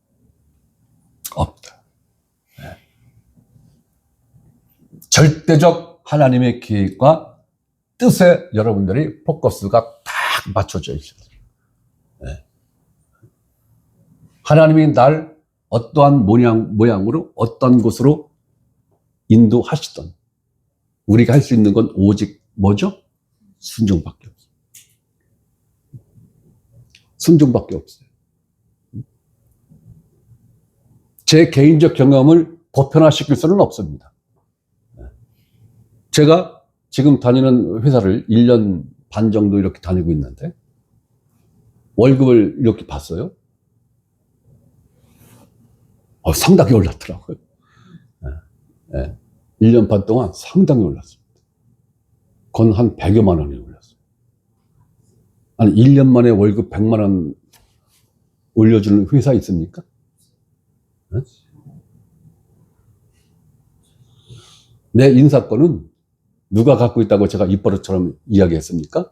없다. 네. 절대적 하나님의 계획과 뜻에 여러분들이 포커스가 딱 맞춰져 있어요. 네. 하나님이 날 어떠한 모양으로 어떤 곳으로 인도하시던 우리가 할 수 있는 건 오직 뭐죠? 순종밖에 없어요. 순종밖에 없어요. 제 개인적 경험을 보편화시킬 수는 없습니다. 제가 지금 다니는 회사를 1년 반 정도 이렇게 다니고 있는데 월급을 이렇게 봤어요. 상당히 올랐더라고요. 1년 반 동안 상당히 올랐습니다. 그건 한 100여만 원이 올랐어요. 아니, 1년 만에 월급 100만 원 올려주는 회사 있습니까? 내 인사권은 누가 갖고 있다고 제가 입버릇처럼 이야기했습니까?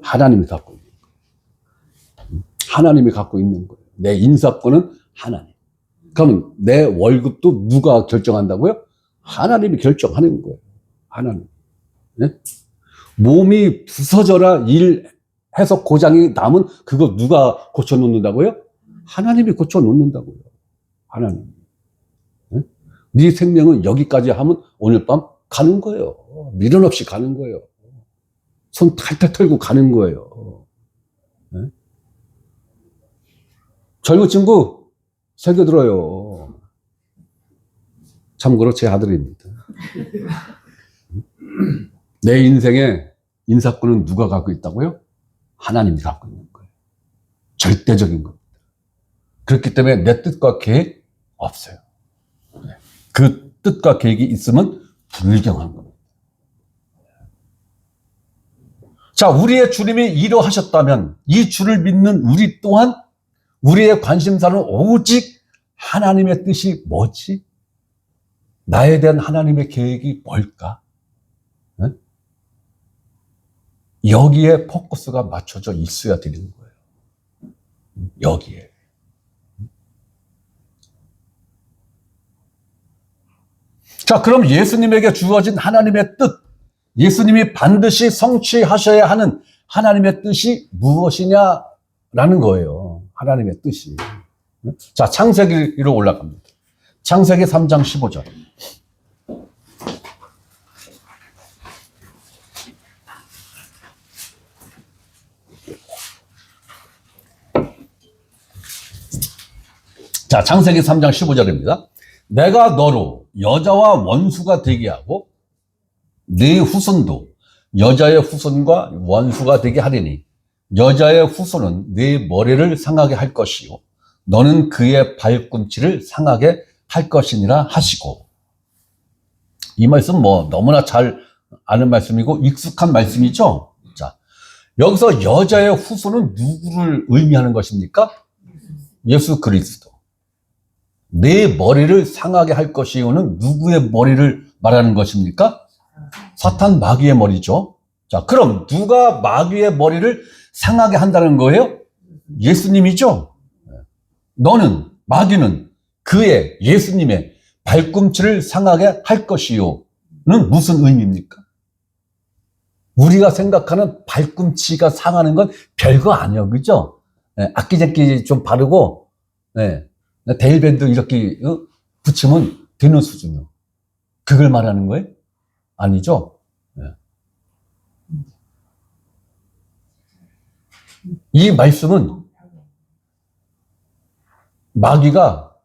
하나님이 갖고 있는 거예요. 하나님이 갖고 있는 거예요. 내 인사권은 하나님. 그러면 내 월급도 누가 결정한다고요? 하나님이 결정하는 거예요. 하나님. 네? 몸이 부서져라 일해서 고장이 남은 그거 누가 고쳐놓는다고요? 하나님이 고쳐놓는다고요. 하나님. 네? 네 생명은 여기까지 하면 오늘 밤 가는 거예요. 미련 없이 가는 거예요. 손 탈탈 털고 가는 거예요. 네? 젊은 친구 새겨들어요. 참고로 제 아들입니다. 내 인생의 인사권은 누가 갖고 있다고요? 하나님이 갖고 있는 거예요. 절대적인 겁니다. 그렇기 때문에 내 뜻과 계획 없어요. 그 뜻과 계획이 있으면 불경한 겁니다. 자, 우리의 주님이 이러하셨다면 이 주를 믿는 우리 또한 우리의 관심사는 오직 하나님의 뜻이 뭐지? 나에 대한 하나님의 계획이 뭘까? 네? 여기에 포커스가 맞춰져 있어야 되는 거예요. 여기에. 자, 그럼 예수님에게 주어진 하나님의 뜻, 예수님이 반드시 성취하셔야 하는 하나님의 뜻이 무엇이냐라는 거예요. 하나님의 뜻이. 자, 창세기로 올라갑니다. 창세기 3장 15절. 자, 창세기 3장 15절입니다. 내가 너로 여자와 원수가 되게 하고 네 후손도 여자의 후손과 원수가 되게 하리니 여자의 후손은 네 머리를 상하게 할 것이요 너는 그의 발꿈치를 상하게 할 것이니라 하시고. 이 말씀 너무나 잘 아는 말씀이고 익숙한 말씀이죠. 자, 여기서 여자의 후손은 누구를 의미하는 것입니까? 예수 그리스도. 내 머리를 상하게 할 것이요는 누구의 머리를 말하는 것입니까? 사탄 마귀의 머리죠. 자, 그럼 누가 마귀의 머리를 상하게 한다는 거예요? 예수님이죠. 너는, 마귀는 그의 예수님의 발꿈치를 상하게 할 것이요는 무슨 의미입니까? 우리가 생각하는 발꿈치가 상하는 건 별거 아니에요. 그죠? 악기잡기 좀 바르고 데일밴드 이렇게 붙이면 되는 수준이요. 그걸 말하는 거예요? 아니죠? 이 말씀은 마귀가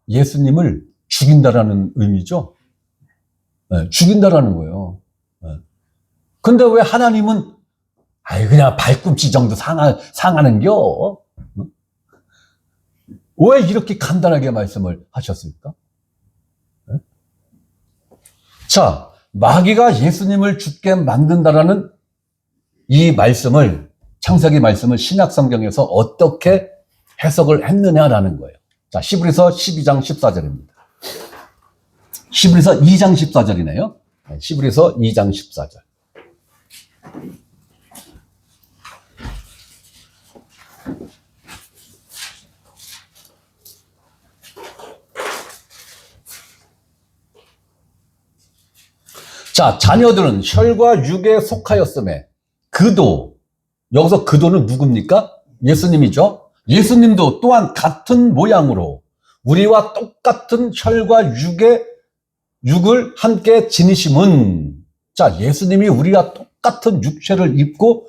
예수님을 죽인다라는 의미죠. 죽인다라는 거예요. 근데 왜 하나님은 그냥 발꿈치 정도 상하는겨? 왜 이렇게 간단하게 말씀을 하셨을까? 자, 마귀가 예수님을 죽게 만든다라는 이 말씀을, 창세기 말씀을 신약 성경에서 어떻게 해석을 했느냐라는 거예요. 자, 히브리서 12장 14절입니다. 히브리서 2장 14절이네요. 히브리서 2장 14절. 자, 자녀들은 혈과 육에 속하였음에 그도, 여기서 그도는 누굽니까? 예수님이죠. 예수님도 또한 같은 모양으로 우리와 똑같은 혈과 육을 함께 지니심은, 자, 예수님이 우리와 똑같은 육체를 입고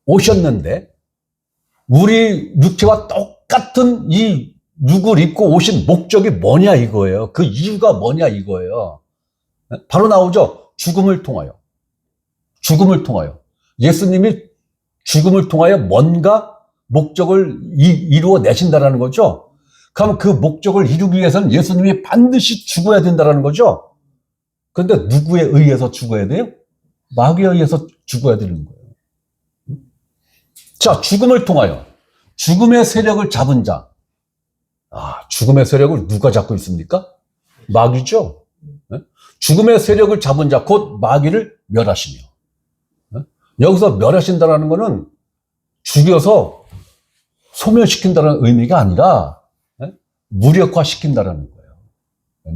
오셨는데 우리 육체와 똑같은 이 육을 입고 오신 목적이 뭐냐 이거예요. 그 이유가 뭐냐 이거예요. 바로 나오죠. 죽음을 통하여. 죽음을 통하여. 예수님이 죽음을 통하여 뭔가 목적을 이루어 내신다라는 거죠. 그럼 그 목적을 이루기 위해서는 예수님이 반드시 죽어야 된다라는 거죠. 그런데 누구에 의해서 죽어야 돼요? 마귀에 의해서 죽어야 되는 거예요. 자, 죽음을 통하여. 죽음의 세력을 잡은 자. 아, 죽음의 세력을 누가 잡고 있습니까? 마귀죠. 죽음의 세력을 잡은 자, 곧 마귀를 멸하시며. 여기서 멸하신다는 것은 죽여서 소멸시킨다는 의미가 아니라 무력화시킨다는 거예요.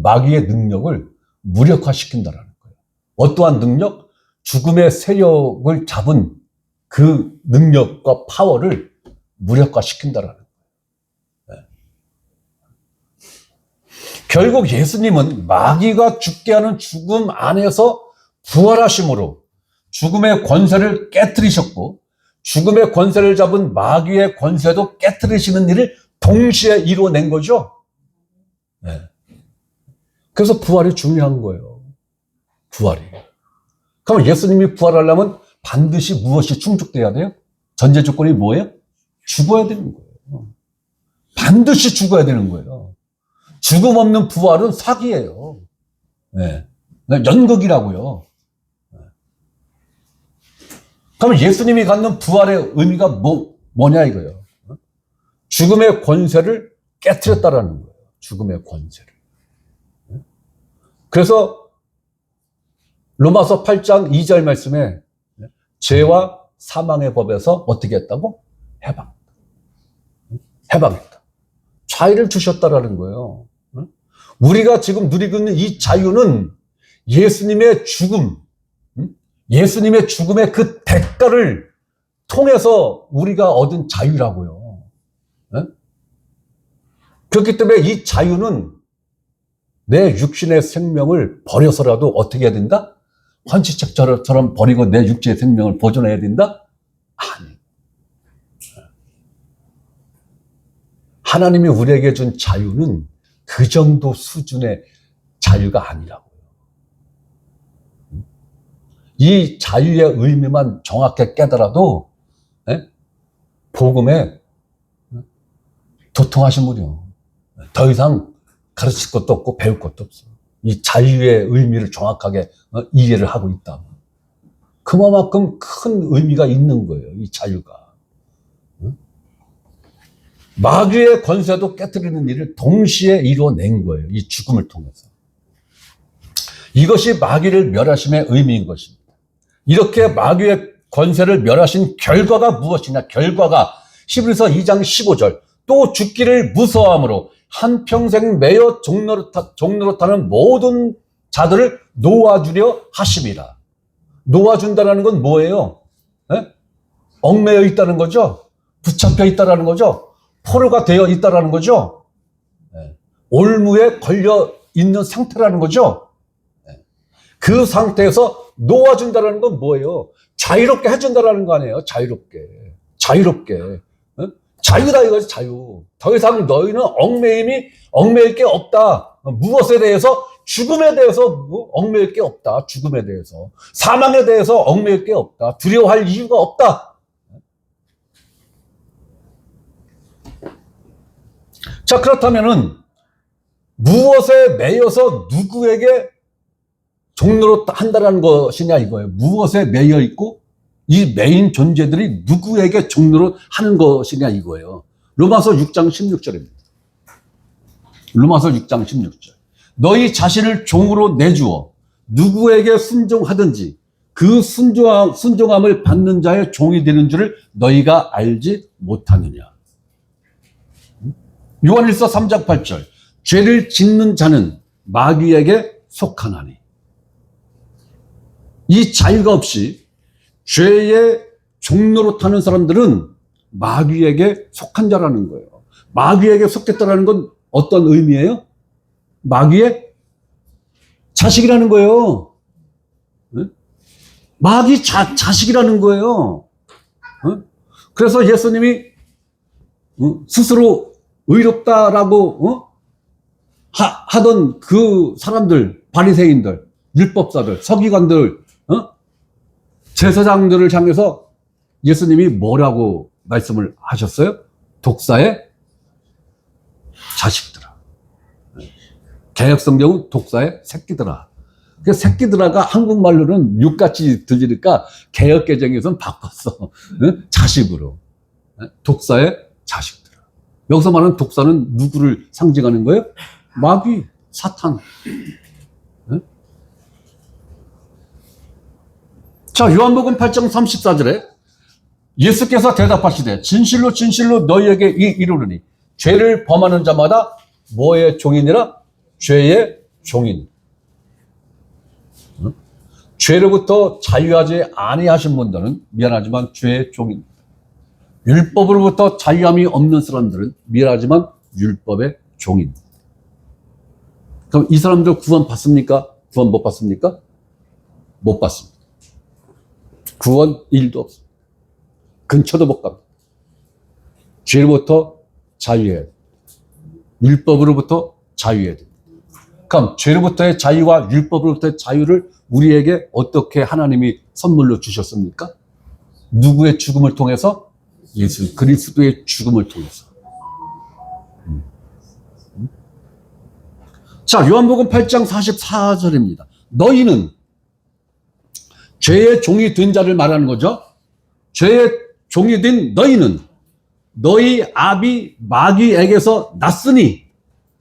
마귀의 능력을 무력화시킨다는 거예요. 어떠한 능력? 죽음의 세력을 잡은 그 능력과 파워를 무력화시킨다는 거예요. 결국 예수님은 마귀가 죽게 하는 죽음 안에서 부활하심으로 죽음의 권세를 깨뜨리셨고, 죽음의 권세를 잡은 마귀의 권세도 깨뜨리시는 일을 동시에 이루어낸 거죠. 네. 그래서 부활이 중요한 거예요. 부활이. 그럼 예수님이 부활하려면 반드시 무엇이 충족돼야 돼요? 전제 조건이 뭐예요? 죽어야 되는 거예요. 반드시 죽어야 되는 거예요. 죽음 없는 부활은 사기예요. 네. 연극이라고요. 그럼 예수님이 갖는 부활의 의미가 뭐냐 이거예요. 죽음의 권세를 깨트렸다라는 거예요. 죽음의 권세를. 그래서 로마서 8장 2절 말씀에 죄와 사망의 법에서 어떻게 했다고? 해방했다. 자유를 주셨다라는 거예요. 우리가 지금 누리고 있는 이 자유는 예수님의 죽음, 예수님의 죽음의 그 대가를 통해서 우리가 얻은 자유라고요. 그렇기 때문에 이 자유는 내 육신의 생명을 버려서라도 어떻게 해야 된다? 환시책처럼 버리고 내 육체의 생명을 보존해야 된다? 아니. 하나님이 우리에게 준 자유는 그 정도 수준의 자유가 아니라고요. 이 자유의 의미만 정확히 깨달아도 복음에 도통하시면요. 더 이상 가르칠 것도 없고 배울 것도 없어요. 이 자유의 의미를 정확하게 이해를 하고 있다. 그만큼 큰 의미가 있는 거예요. 이 자유가. 마귀의 권세도 깨뜨리는 일을 동시에 이루어낸 거예요. 이 죽음을 통해서. 이것이 마귀를 멸하심의 의미인 것입니다. 이렇게 마귀의 권세를 멸하신 결과가 무엇이냐? 결과가 히브리서 2장 15절. 또 죽기를 무서워함으로 한평생 매여 종노릇하는 모든 자들을 놓아주려 하심이라. 놓아준다는 건 뭐예요? 얽매여 있다는 거죠? 붙잡혀 있다는 거죠? 포로가 되어 있다는 거죠? 올무에 걸려 있는 상태라는 거죠? 그 상태에서 놓아준다는 건 뭐예요? 자유롭게 해준다는 거 아니에요? 자유롭게. 자유다 이거지, 자유. 더 이상 너희는 얽매일 게 없다. 무엇에 대해서? 죽음에 대해서 얽매일 게 없다. 죽음에 대해서. 사망에 대해서 얽매일 게 없다. 두려워할 이유가 없다. 자, 그렇다면은 무엇에 매여서 누구에게 종로로 한다라는 것이냐 이거예요. 무엇에 매여 있고 이 매인 존재들이 누구에게 종로로 하는 것이냐 이거예요. 로마서 6장 16절입니다. 로마서 6장 16절. 너희 자신을 종으로 내주어 누구에게 순종하든지 그 순종함을 받는 자의 종이 되는 줄을 너희가 알지 못하느냐. 요한일서 3장 8절. 죄를 짓는 자는 마귀에게 속하나니. 이 자유가 없이 죄의 종로로 타는 사람들은 마귀에게 속한 자라는 거예요. 마귀에게 속했다라는 건 어떤 의미예요? 마귀의 자식이라는 거예요. 마귀 자식이라는 거예요. 그래서 예수님이 스스로 의롭다라고 하던 그 사람들, 바리새인들, 율법사들, 서기관들, 제사장들을 향해서 예수님이 뭐라고 말씀을 하셨어요? 독사의 자식들아. 개역성경은 독사의 새끼들아. 그 새끼들아가 한국말로는 육같이 들리니까 개역개정에서는 바꿨어. 자식으로. 독사의 자식들아. 여기서 말하는 독사는 누구를 상징하는 거예요? 마귀, 사탄. 자, 요한복음 8장 34절에 예수께서 대답하시되 진실로 진실로 너희에게 이르노니 죄를 범하는 자마다 뭐의 종이니라? 죄의 종인. 죄로부터 자유하지 아니하신 분들은 미안하지만 죄의 종인. 율법으로부터 자유함이 없는 사람들은 미안하지만 율법의 종인. 그럼 이 사람들 구원 받습니까? 구원 못 받습니까? 못 받습니다. 구원 1도 없습니다. 근처도 못 갑니다. 죄로부터 자유해야 됩니다. 율법으로부터 자유해야 됩니다. 그럼 죄로부터의 자유와 율법으로부터의 자유를 우리에게 어떻게 하나님이 선물로 주셨습니까? 누구의 죽음을 통해서? 예수 그리스도의 죽음을 통해서. 자, 요한복음 8장 44절입니다. 너희는 죄의 종이 된 자를 말하는 거죠. 죄의 종이 된 너희는 너희 아비 마귀에게서 났으니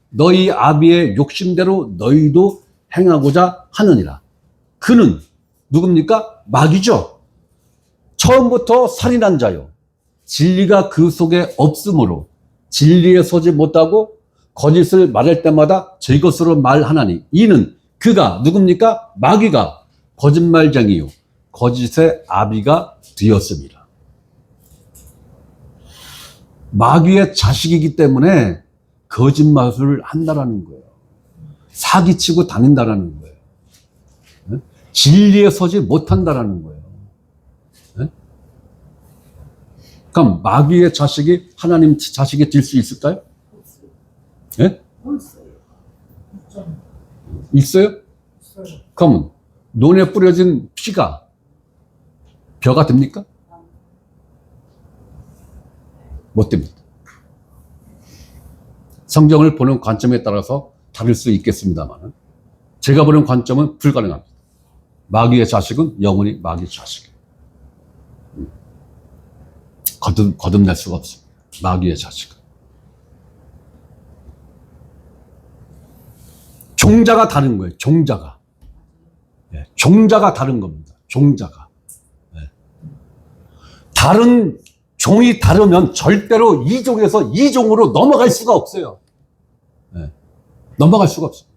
너희 아비의 욕심대로 너희도 행하고자 하느니라. 그는 누굽니까? 마귀죠. 처음부터 살인한 자요. 진리가 그 속에 없으므로 진리에 서지 못하고 거짓을 말할 때마다 제 것으로 말하나니 이는 그가 누굽니까? 마귀가 거짓말쟁이요 거짓의 아비가 되었습니다. 마귀의 자식이기 때문에 거짓말을 한다라는 거예요. 사기치고 다닌다라는 거예요. 진리에 서지 못한다라는 거예요. 그럼 마귀의 자식이 하나님 자식이 될 수 있을까요? 예? 있어요? 그럼 논에 뿌려진 피가 벼가 됩니까? 못 됩니다. 성경을 보는 관점에 따라서 다를 수 있겠습니다만 제가 보는 관점은 불가능합니다. 마귀의 자식은 영원히 마귀의 자식이에요. 거듭날 수가 없습니다. 마귀의 자식은. 종자가 다른 거예요. 종자가. 네, 종자가 다른 겁니다. 종자가. 네. 다른 종이 다르면 절대로 이 종에서 이 종으로 넘어갈 수가 없어요. 네. 넘어갈 수가 없어요.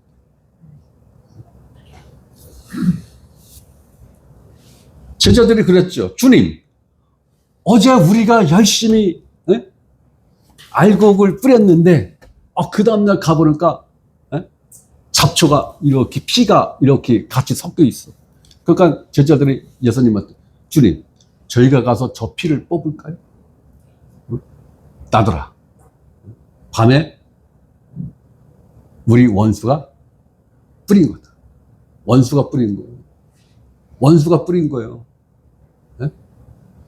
제자들이 그랬죠. 주님, 어제 우리가 열심히 알곡을 뿌렸는데 그 다음날 가보니까 잡초가 이렇게 피가 이렇게 같이 섞여 있어. 그러니까 제자들이 예수님한테 주님, 저희가 가서 저 피를 뽑을까요? 따더라. 밤에 우리 원수가 뿌린 거다. 원수가 뿌린 거예요. 원수가 뿌린 거예요.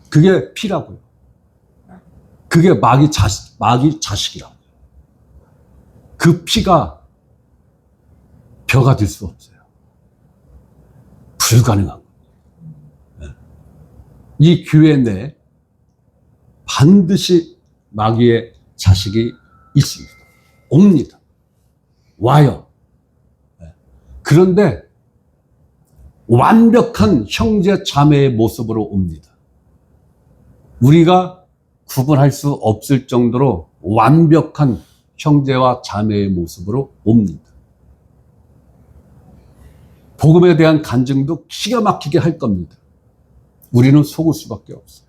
그게 피라고요. 그게 마귀 자식이라고. 그 피가 벼가 될 수 없어요. 불가능한 거예요. 이 교회 내에 반드시 마귀의 자식이 있습니다. 옵니다. 와요. 그런데 완벽한 형제 자매의 모습으로 옵니다. 우리가 구분할 수 없을 정도로 완벽한 형제와 자매의 모습으로 옵니다. 복음에 대한 간증도 기가 막히게 할 겁니다. 우리는 속을 수밖에 없어요.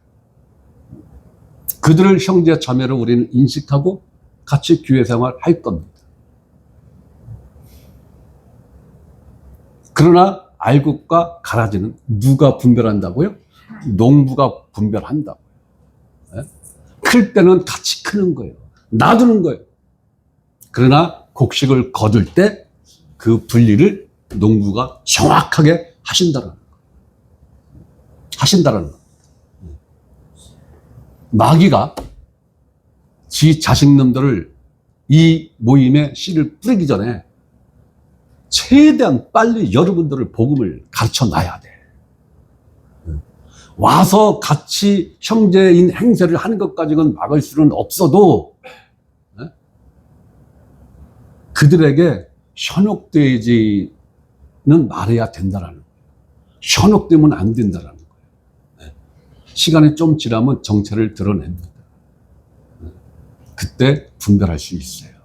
그들을 형제 자매로 우리는 인식하고 같이 교회 생활 할 겁니다. 그러나 알곡과 가라지는 누가 분별한다고요? 농부가 분별한다고요. 네? 클 때는 같이 크는 거예요. 놔두는 거예요. 그러나 곡식을 거둘 때 그 분리를 농부가 정확하게 하신다는 거예요. 하신다는 거예요. 마귀가 지 자식놈들을 이 모임에 씨를 뿌리기 전에 최대한 빨리 여러분들을 복음을 가르쳐 놔야 돼. 와서 같이 형제인 행세를 하는 것까지는 막을 수는 없어도 그들에게 현혹되지는 말해야 된다라는 거예요. 현혹되면 안 된다라는 거예요. 시간이 좀 지나면 정체를 드러냅니다. 그때 분별할 수 있어요.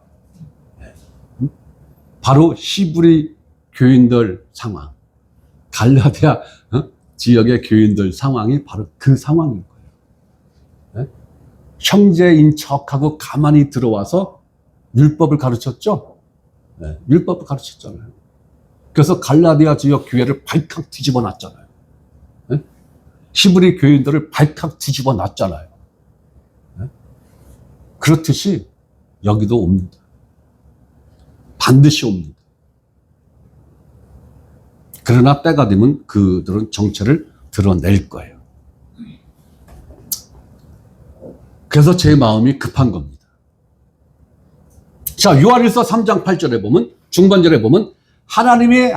바로 히브리 교인들 상황, 갈라디아 지역의 교인들 상황이 바로 그 상황인 거예요. 형제인 척하고 가만히 들어와서 율법을 가르쳤죠. 율법을 가르쳤잖아요. 그래서 갈라디아 지역 교회를 발칵 뒤집어 놨잖아요. 히브리 교인들을 발칵 뒤집어 놨잖아요. 그렇듯이 여기도 옵니다. 반드시 옵니다. 그러나 때가 되면 그들은 정체를 드러낼 거예요. 그래서 제 마음이 급한 겁니다. 자, 요한일서 3장 8절에 보면, 중반절에 보면 하나님의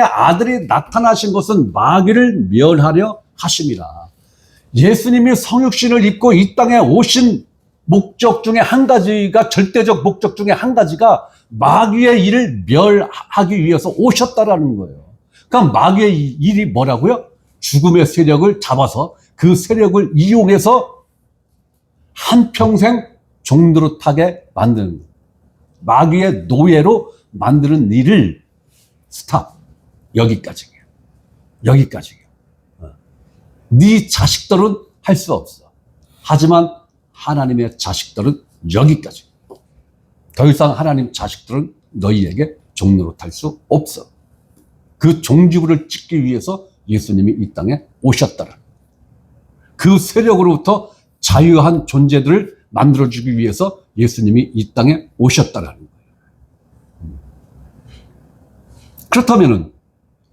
아들이 나타나신 것은 마귀를 멸하려 하심이라. 예수님이 성육신을 입고 이 땅에 오신 목적 중에 한 가지가, 절대적 목적 중에 한 가지가 마귀의 일을 멸하기 위해서 오셨다라는 거예요. 그러니까 마귀의 일이 뭐라고요? 죽음의 세력을 잡아서 그 세력을 이용해서 한평생 종노릇하게 만드는 거예요. 마귀의 노예로 만드는 일을 스탑. 여기까지예요. 여기까지예요. 네 자식들은 할 수 없어. 하지만 하나님의 자식들은 여기까지. 더 이상 하나님 자식들은 너희에게 종노릇할 수 없어. 그 종지부를 찍기 위해서 예수님이 이 땅에 오셨다라. 그 세력으로부터 자유한 존재들을 만들어주기 위해서 예수님이 이 땅에 오셨다라는 거예요. 그렇다면은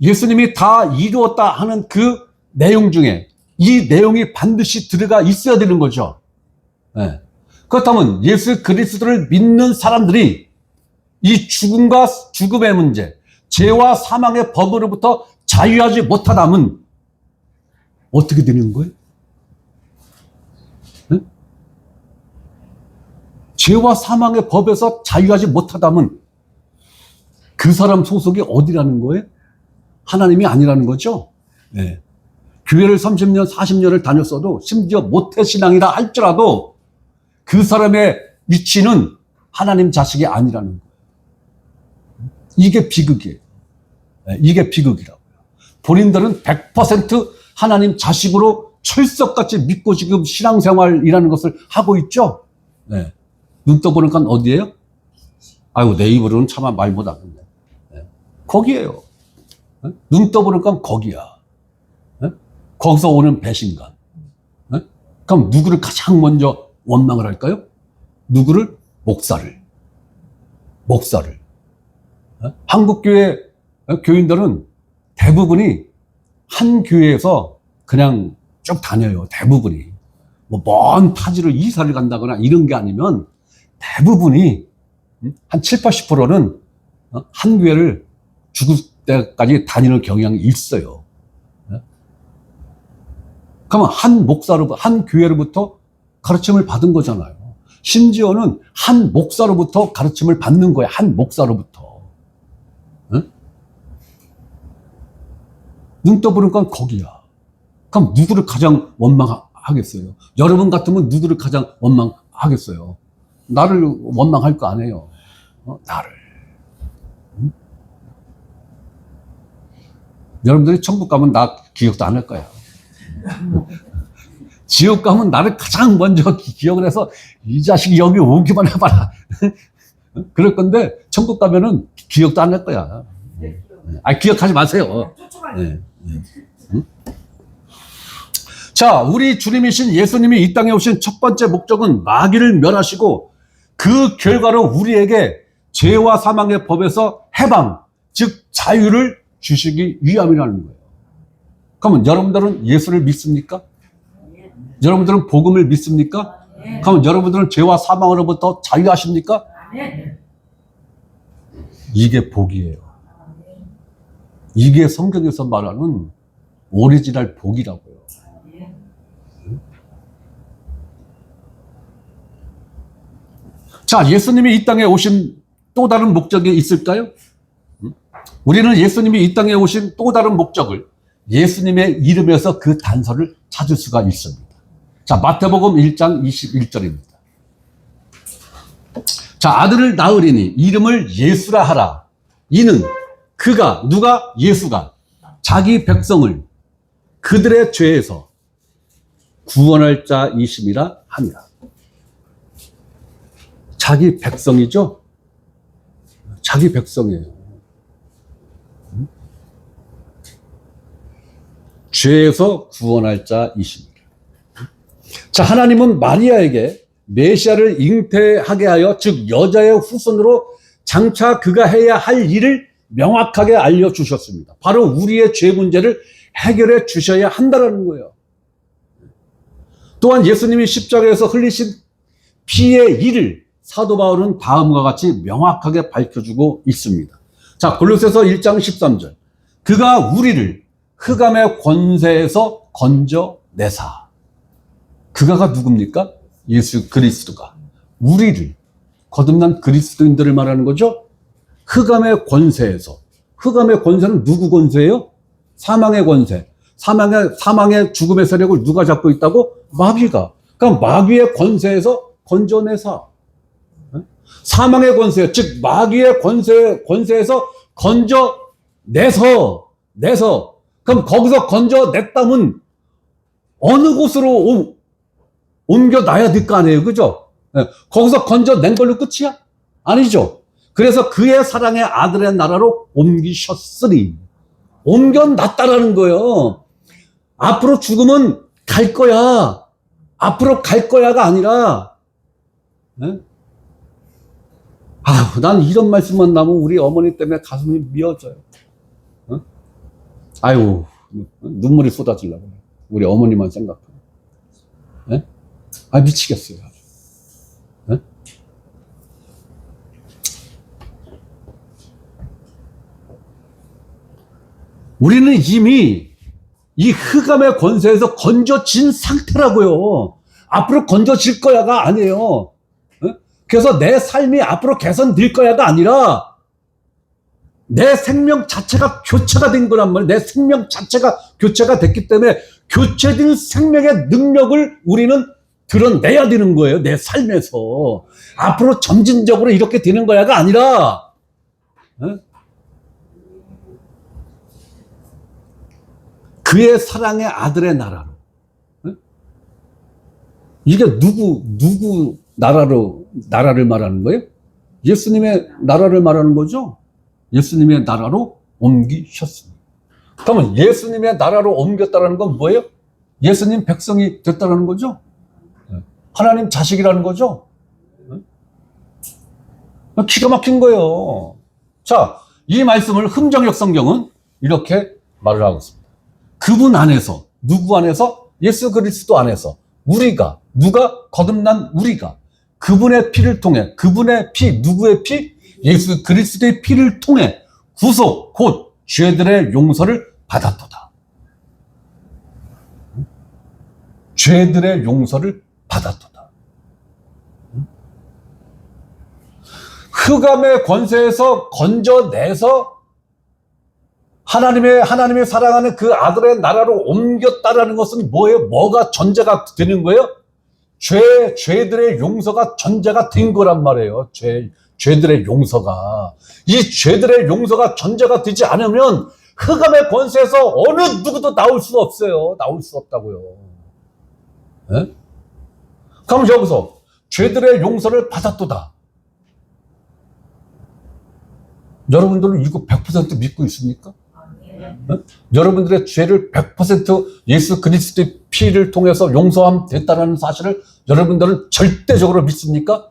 예수님이 다 이루었다 하는 그 내용 중에 이 내용이 반드시 들어가 있어야 되는 거죠. 네. 그렇다면 예수 그리스도를 믿는 사람들이 이 죽음과 죽음의 문제, 죄와 사망의 법으로부터 자유하지 못하다면 어떻게 되는 거예요? 네? 죄와 사망의 법에서 자유하지 못하다면 그 사람 소속이 어디라는 거예요? 하나님이 아니라는 거죠. 네. 교회를 30년, 40년을 다녔어도 심지어 모태신앙이라 할지라도 그 사람의 위치는 하나님 자식이 아니라는 거예요. 이게 비극이에요. 네, 이게 비극이라고요. 본인들은 100% 하나님 자식으로 철석같이 믿고 지금 신앙생활이라는 것을 하고 있죠. 네. 눈 떠보니까 어디예요? 아이고, 내 입으로는 차마 말 못하겠네. 네. 거기에요. 네? 눈 떠보니까 거기야. 네? 거기서 오는 배신감. 네? 그럼 누구를 가장 먼저 원망을 할까요? 누구를? 목사를. 네? 한국교회 교인들은 대부분이 한 교회에서 그냥 쭉 다녀요. 대부분이. 뭐 먼 타지로 이사를 간다거나 이런 게 아니면 대부분이 한 7, 80%는 한 교회를 죽을 때까지 다니는 경향이 있어요. 그러면 한 교회로부터 가르침을 받은 거잖아요. 심지어는 한 목사로부터 가르침을 받는 거예요. 한 목사로부터. 눈 떠보는 건 거기야. 그럼 누구를 가장 원망하겠어요? 여러분 같으면 누구를 가장 원망하겠어요? 나를 원망할 거 아니에요. 나를. 여러분들이 천국 가면 나 기억도 안 할 거야. 지옥 가면 나를 가장 먼저 기억을 해서 이 자식이 여기 오기만 해봐라. 그럴 건데 천국 가면은 기억도 안 할 거야. 기억하지 마세요. 네. 자, 우리 주님이신 예수님이 이 땅에 오신 첫 번째 목적은 마귀를 멸하시고 그 결과로 우리에게 죄와 사망의 법에서 해방, 즉 자유를 주시기 위함이라는 거예요. 그러면 여러분들은 예수를 믿습니까? 여러분들은 복음을 믿습니까? 그러면 여러분들은 죄와 사망으로부터 자유하십니까? 이게 복이에요. 이게 성경에서 말하는 오리지널 복이라고요. 자, 예수님이 이 땅에 오신 또 다른 목적이 있을까요? 우리는 예수님이 이 땅에 오신 또 다른 목적을 예수님의 이름에서 그 단서를 찾을 수가 있습니다. 자, 마태복음 1장 21절입니다. 자, 아들을 낳으리니 이름을 예수라 하라. 이는 그가, 누가? 예수가 자기 백성을 그들의 죄에서 구원할 자이심이라 함이라. 자기 백성이죠? 자기 백성이에요. 죄에서 구원할 자이십니다. 자, 하나님은 마리아에게 메시아를 잉태하게 하여, 즉 여자의 후손으로 장차 그가 해야 할 일을 명확하게 알려주셨습니다. 바로 우리의 죄 문제를 해결해 주셔야 한다는 거예요. 또한 예수님이 십자가에서 흘리신 피의 일을 사도 바울은 다음과 같이 명확하게 밝혀주고 있습니다. 자, 골로새서 1장 13절. 그가 우리를 흑암의 권세에서 건져내사. 그가가 누굽니까? 예수 그리스도가. 우리를, 거듭난 그리스도인들을 말하는 거죠. 흑암의 권세에서. 흑암의 권세는 누구 권세예요? 사망의 권세. 사망의 죽음의 세력을 누가 잡고 있다고? 마귀가. 그러니까 마귀의 권세에서 건져내사. 사망의 권세, 즉 마귀의 권세에서 건져내서. 그럼 거기서 건져냈다면 어느 곳으로 옮겨놔야 될 거 아니에요, 그죠? 거기서 건져낸 걸로 끝이야? 아니죠. 그래서 그의 사랑의 아들의 나라로 옮기셨으니, 옮겨놨다라는 거예요. 앞으로 죽으면 갈 거야. 앞으로 갈 거야가 아니라, 난 이런 말씀만 나면 우리 어머니 때문에 가슴이 미어져요. 아유, 눈물이 쏟아지려고. 우리 어머니만 생각하면. 미치겠어요. 우리는 이미 이 흑암의 권세에서 건져진 상태라고요. 앞으로 건져질 거야가 아니에요. 그래서 내 삶이 앞으로 개선될 거야가 아니라 내 생명 자체가 교체가 된 거란 말이에요. 내 생명 자체가 교체가 됐기 때문에 교체된 생명의 능력을 우리는 드러내야 되는 거예요. 내 삶에서. 앞으로 점진적으로 이렇게 되는 거야가 아니라 그의 사랑의 아들의 나라로. 이게 누구 나라를 말하는 거예요? 예수님의 나라를 말하는 거죠? 예수님의 나라로 옮기셨습니다. 그러면 예수님의 나라로 옮겼다는 건 뭐예요? 예수님 백성이 됐다는 거죠? 하나님 자식이라는 거죠? 기가 막힌 거예요. 자, 이 말씀을 흥정역 성경은 이렇게 말을 하고 있습니다. 그분 안에서, 누구 안에서? 예수 그리스도 안에서 우리가, 누가? 거듭난 우리가 그분의 피를 통해, 그분의 피, 누구의 피? 예수 그리스도의 피를 통해 구속, 곧 죄들의 용서를 받았도다. 죄들의 용서를 받았도다. 흑암의 권세에서 건져내서 하나님의 사랑하는 그 아들의 나라로 옮겼다라는 것은 뭐예요? 뭐가 전제가 되는 거예요? 죄들의 용서가 전제가 된 거란 말이에요. 죄들의 용서가. 이 죄들의 용서가 전제가 되지 않으면 흑암의 권세에서 어느 누구도 나올 수 없어요. 나올 수 없다고요. 네? 그럼 여기서 죄들의 용서를 받았도다. 여러분들은 이거 100% 믿고 있습니까? 네? 여러분들의 죄를 100% 예수 그리스도의 피를 통해서 용서함 됐다는 사실을 여러분들은 절대적으로 믿습니까?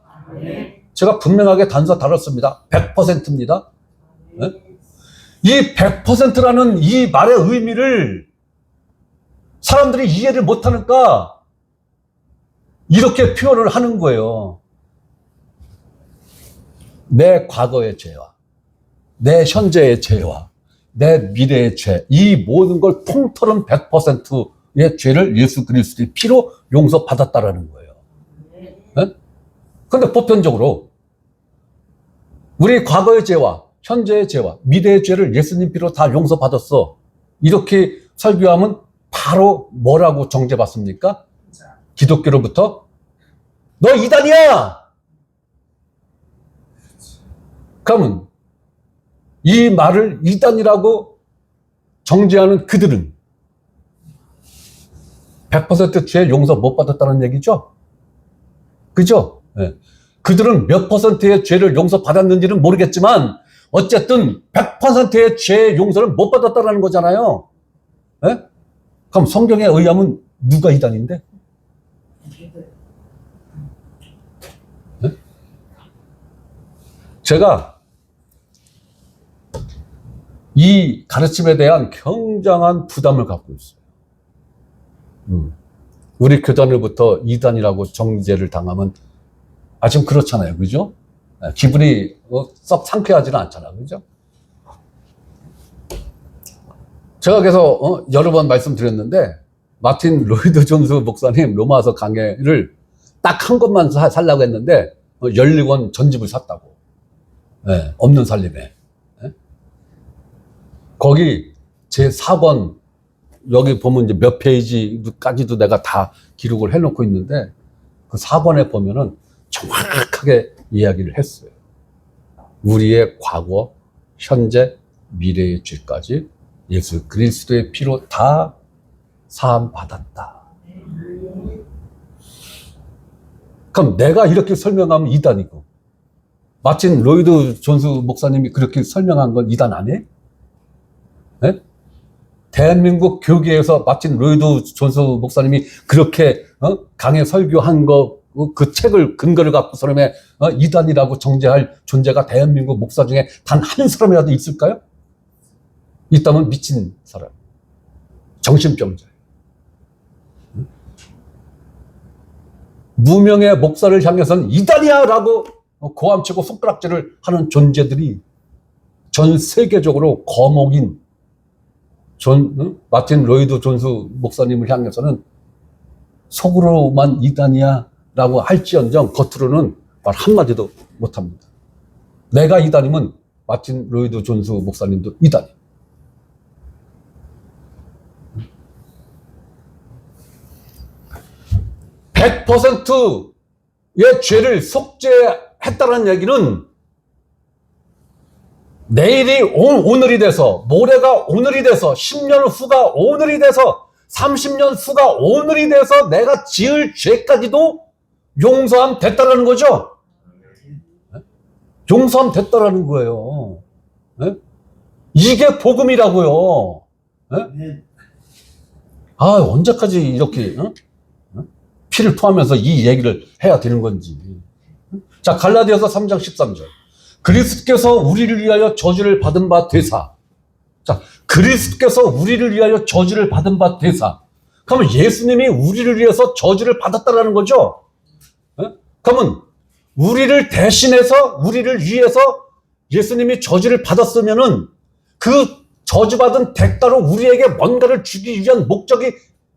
제가 분명하게 단서 달았습니다. 100%입니다. 네? 이 100%라는 이 말의 의미를 사람들이 이해를 못하니까 이렇게 표현을 하는 거예요. 내 과거의 죄와 내 현재의 죄와 내 미래의 죄, 이 모든 걸 통틀은 100%의 죄를 예수 그리스도의 피로 용서받았다라는 거예요. 네? 근데 보편적으로 우리 과거의 죄와 현재의 죄와 미래의 죄를 예수님 피로 다 용서받았어. 이렇게 설교하면 바로 뭐라고 정죄받습니까? 기독교로부터 너 이단이야! 그러면 이 말을 이단이라고 정죄하는 그들은 100% 죄 용서 못 받았다는 얘기죠? 그죠? 네. 그들은 몇 %의 죄를 용서받았는지는 모르겠지만 어쨌든 100%의 죄 용서를 못 받았다는 거잖아요. 네? 그럼 성경에 의하면 누가 이단인데? 네? 제가 이 가르침에 대한 굉장한 부담을 갖고 있어요. 우리 교단으로부터 이단이라고 정죄를 당하면 좀 그렇잖아요. 그죠? 기분이 썩 상쾌하지는 않잖아요. 그죠? 제가 계속 여러 번 말씀드렸는데 마틴 로이드 존스 목사님 로마서 강해를 딱 한 권만 살라고 했는데 14권 전집을 샀다고. 네, 없는 살림에. 거기 제 4권 여기 보면 이제 몇 페이지까지도 내가 다 기록을 해놓고 있는데 그 4권에 보면은 정확하게 이야기를 했어요. 우리의 과거, 현재, 미래의 죄까지 예수 그리스도의 피로 다 사함 받았다. 그럼 내가 이렇게 설명하면 이단이고 마틴 로이드 존스 목사님이 그렇게 설명한 건 이단 아니에요? 네? 대한민국 교계에서 마틴 로이드 존스 목사님이 그렇게 강해 설교한 거 그 책을 근거를 갖고 사람의 이단이라고 정죄할 존재가 대한민국 목사 중에 단 한 사람이라도 있을까요? 있다면 미친 사람, 정신병자. 무명의 목사를 향해서는 이단이야 라고 고함치고 손가락질을 하는 존재들이 전 세계적으로 거목인 마틴 로이드 존스 목사님을 향해서는 속으로만 이단이야 라고 할지언정 겉으로는 말 한마디도 못합니다. 내가 이단이면 마틴 로이드 존스 목사님도 이단이에요. (100%의) 죄를 속죄했다는 얘기는 내일이 오늘이 돼서 모레가 오늘이 돼서 10년 후가 오늘이 돼서 30년 후가 오늘이 돼서 내가 지을 죄까지도 용서함 됐다라는 거죠. 용서함 됐다라는 거예요. 이게 복음이라고요. 언제까지 이렇게 피를 토하면서 이 얘기를 해야 되는 건지. 자, 갈라디아서 3장 13절. 그리스도께서 우리를 위하여 저주를 받은 바 되사. 자, 그리스도께서 우리를 위하여 저주를 받은 바 되사. 그러면 예수님이 우리를 위해서 저주를 받았다라는 거죠. 그러면 우리를 대신해서, 우리를 위해서 예수님이 저주를 받았으면은 그 저주받은 대가로 우리에게 뭔가를 주기 위한 목적이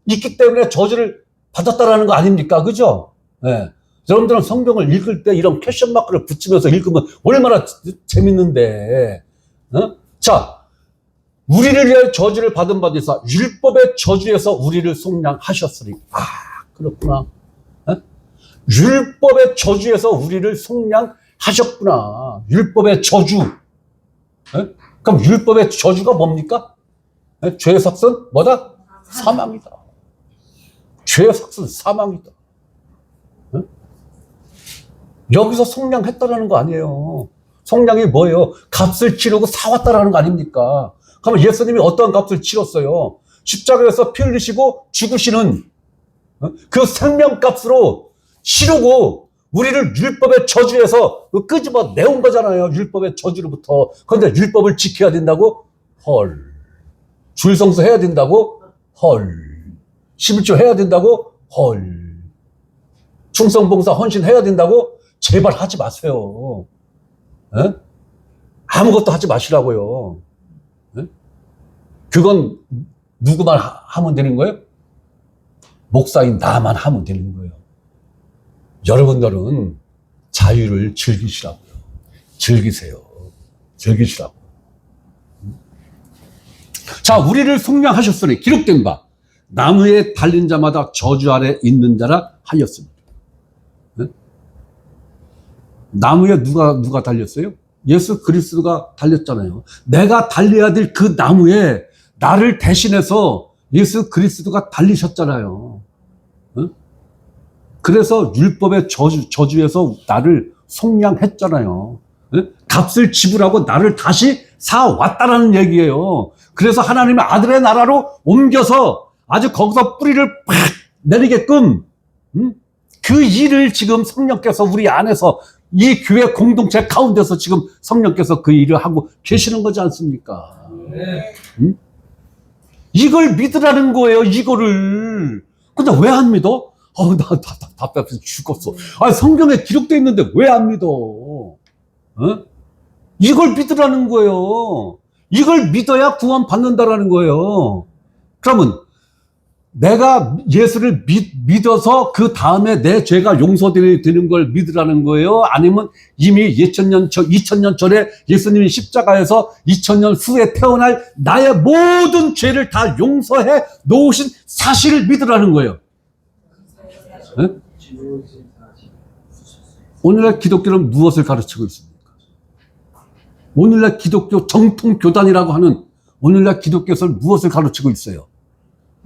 있기 때문에 저주를 받았다라는 거 아닙니까? 그죠? 예. 여러분들은 성경을 읽을 때 이런 퀘션 마크를 붙이면서 읽으면 얼마나 재밌는데. 어? 자, 우리를 위해 저주를 받은 바 되사 율법의 저주에서 우리를 속량하셨으니. 아, 그렇구나. 어? 율법의 저주에서 우리를 속량하셨구나. 율법의 저주. 어? 그럼 율법의 저주가 뭡니까? 어? 죄의 삭은 뭐다? 사망이다. 죄의 삭은 사망이다. 어? 여기서 속량했다라는 거 아니에요. 속량이 뭐예요? 값을 치르고 사왔다라는 거 아닙니까? 그러면 예수님이 어떤 값을 치렀어요? 십자가에서 피 흘리시고 죽으시는 그 생명값으로 치르고 우리를 율법의 저주에서 끄집어 내온 거잖아요. 율법의 저주로부터. 그런데 율법을 지켜야 된다고? 헐. 줄성서 해야 된다고? 헐. 11조 해야 된다고? 헐. 충성봉사 헌신해야 된다고? 제발 하지 마세요. 에? 아무것도 하지 마시라고요. 에? 그건 누구만 하면 되는 거예요? 목사인 나만 하면 되는 거예요. 여러분들은 자유를 즐기시라고요. 즐기세요. 즐기시라고. 자, 우리를 속량하셨으니 기록된 바 나무에 달린 자마다 저주 아래 있는 자라 하였습니다. 네? 나무에 누가 달렸어요? 예수 그리스도가 달렸잖아요. 내가 달려야 될 그 나무에 나를 대신해서 예수 그리스도가 달리셨잖아요. 네? 그래서 율법의 저주에서 나를 속량했잖아요. 네? 값을 지불하고 나를 다시 사왔다라는 얘기예요. 그래서 하나님의 아들의 나라로 옮겨서 아주 거기서 뿌리를 팍 내리게끔 그 일을 지금 성령께서 우리 안에서 이 교회 공동체 가운데서 지금 성령께서 그 일을 하고 계시는 거지 않습니까? 네. 이걸 믿으라는 거예요. 이거를. 근데 왜 안 믿어? 나 답답해서 죽었어. 아니, 성경에 기록되어 있는데 왜 안 믿어? 어? 이걸 믿으라는 거예요. 이걸 믿어야 구원 받는다라는 거예요. 그러면 내가 예수를 믿어서 그 다음에 내 죄가 용서되는 걸 믿으라는 거예요? 아니면 이미 2000년 전에 예수님이 십자가에서 2000년 후에 태어날 나의 모든 죄를 다 용서해 놓으신 사실을 믿으라는 거예요? 네? 오늘날 기독교는 무엇을 가르치고 있습니까? 오늘날 기독교 정통교단이라고 하는 오늘날 기독교에서 무엇을 가르치고 있어요?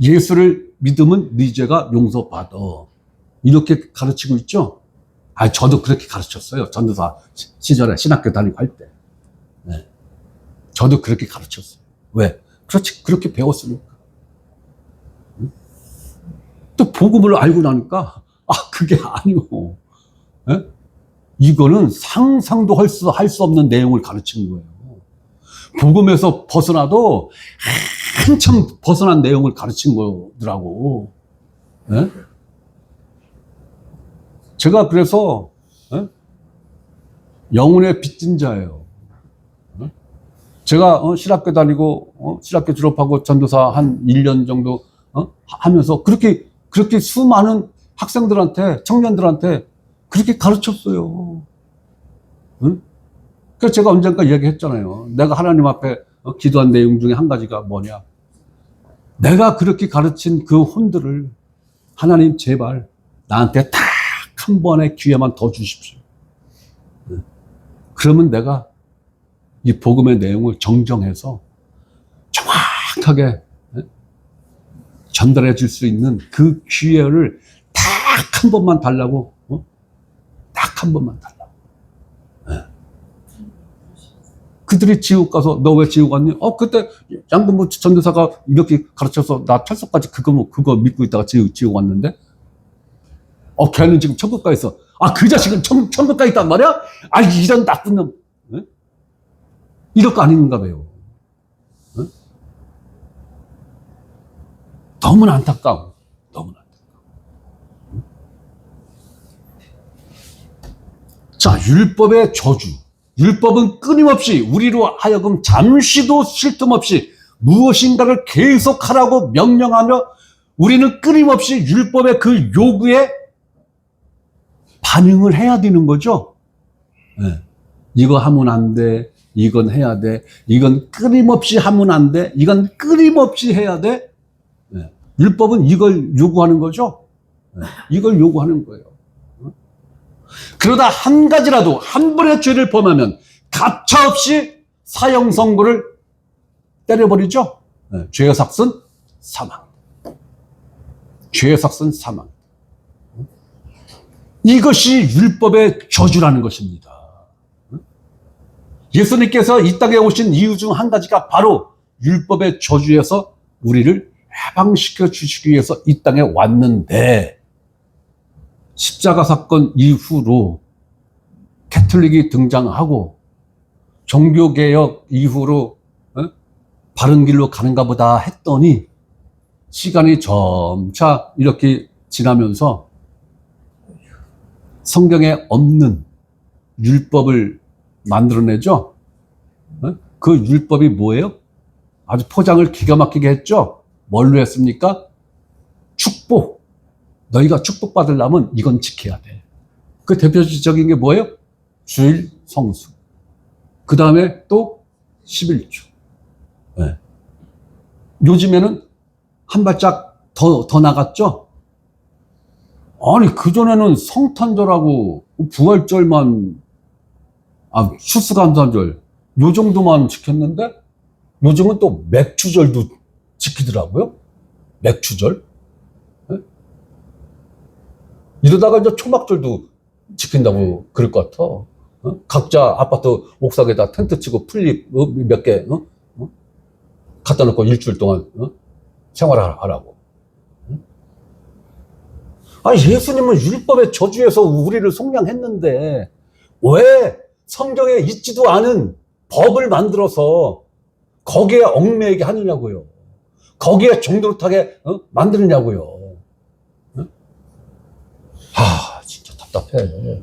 예수를 믿으면 네 죄가 용서받아. 이렇게 가르치고 있죠? 저도 그렇게 가르쳤어요. 전도사 시절에 신학교 다니고 할 때. 네. 저도 그렇게 가르쳤어요. 왜? 그렇지, 그렇게 배웠으니까. 또 복음을 알고 나니까, 그게 아니오. 네? 이거는 상상도 할 수 없는 내용을 가르치는 거예요. 복음에서 벗어나도 한참 벗어난 내용을 가르친 거더라고. 네? 제가 그래서 영혼의 빚진 자예요. 제가 신학교 다니고 신학교 졸업하고 전도사 한 1년 정도 하면서 그렇게 수많은 학생들한테, 청년들한테 그렇게 가르쳤어요. 응? 그래서 제가 언젠가 얘기했잖아요. 내가 하나님 앞에 기도한 내용 중에 한 가지가 뭐냐. 내가 그렇게 가르친 그 혼들을 하나님 제발 나한테 딱 한 번의 기회만 더 주십시오. 그러면 내가 이 복음의 내용을 정정해서 정확하게 전달해 줄 수 있는 그 기회를 딱 한 번만 달라고, 딱 한 번만 달라고. 그들이 지옥 가서 너 왜 지옥 왔니? 그때 양금모 전도사가 이렇게 가르쳐서 나 철석까지 그거 믿고 있다가 지옥 왔는데? 걔는 지금 천국 가 있어. 그 자식은 천국 가 있단 말이야? 이런 나쁜 놈. 이럴 거 아닌가 봐요. 너무나 안타까워. 너무나 안타까워. 율법의 저주. 율법은 끊임없이 우리로 하여금 잠시도 쉴 틈 없이 무엇인가를 계속하라고 명령하며 우리는 끊임없이 율법의 그 요구에 반응을 해야 되는 거죠. 네. 이거 하면 안 돼. 이건 해야 돼. 이건 끊임없이 하면 안 돼. 이건 끊임없이 해야 돼. 네. 율법은 이걸 요구하는 거죠. 네. 이걸 요구하는 거예요. 그러다 한 가지라도 한 번의 죄를 범하면 가차없이 사형 선고를 때려버리죠. 네. 죄의 삭은 사망. 죄의 삭은 사망. 이것이 율법의 저주라는 것입니다. 예수님께서 이 땅에 오신 이유 중 한 가지가 바로 율법의 저주에서 우리를 해방시켜 주시기 위해서 이 땅에 왔는데, 십자가 사건 이후로 캐톨릭이 등장하고 종교개혁 이후로 바른 길로 가는가 보다 했더니 시간이 점차 이렇게 지나면서 성경에 없는 율법을 만들어내죠. 그 율법이 뭐예요? 아주 포장을 기가 막히게 했죠. 뭘로 했습니까? 축복. 너희가 축복받으려면 이건 지켜야 돼. 그 대표적인 게 뭐예요? 주일 성수. 그 다음에 또 11조. 네. 요즘에는 한 발짝 더 나갔죠? 아니, 그전에는 성탄절하고 부활절만, 추수감사절, 요 정도만 지켰는데, 요즘은 또 맥주절도 지키더라고요. 맥주절. 네? 이러다가 이제 초막절도 지킨다고 그럴 것 같아. 각자 아파트 옥상에다 텐트 치고 풀잎 몇 개, 갖다 놓고 일주일 동안, 생활하라고. 예수님은 율법의 저주에서 우리를 속량했는데 왜 성경에 있지도 않은 법을 만들어서 거기에 얽매이게 하느냐고요. 거기에 종노릇하게 만드느냐고요. 진짜 답답해.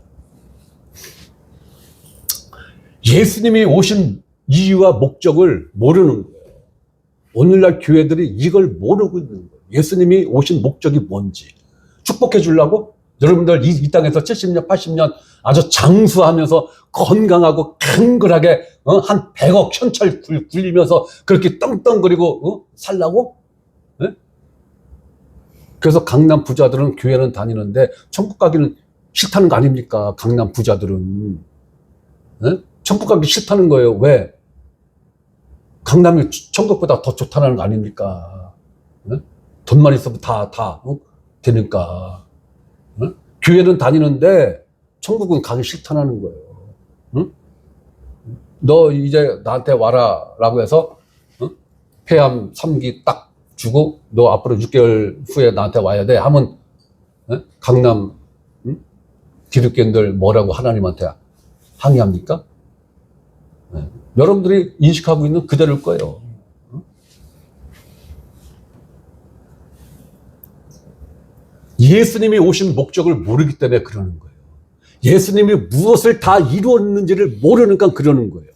예수님이 오신 이유와 목적을 모르는 거예요. 오늘날 교회들이 이걸 모르고 있는 거예요. 예수님이 오신 목적이 뭔지. 축복해 주려고? 여러분들 이 땅에서 70년, 80년 아주 장수하면서 건강하고 강건하게 한 100억 현찰 굴리면서 그렇게 떵떵거리고 살라고? 네? 그래서 강남 부자들은 교회는 다니는데 천국 가기는 싫다는 거 아닙니까? 강남 부자들은. 네? 천국 가기 싫다는 거예요. 왜? 강남이 천국보다 더 좋다는 거 아닙니까? 네? 돈만 있으면 다 되니까. 응? 교회는 다니는데 천국은 가기 싫다는 거예요. 응? 너 이제 나한테 와라 라고 해서 폐암 3기 딱 주고 너 앞으로 6개월 후에 나한테 와야 돼 하면 강남 기독교인들 뭐라고 하나님한테 항의합니까? 여러분들이 인식하고 있는 그대로일 거예요. 예수님이 오신 목적을 모르기 때문에 그러는 거예요. 예수님이 무엇을 다 이루었는지를 모르니까 그러는 거예요.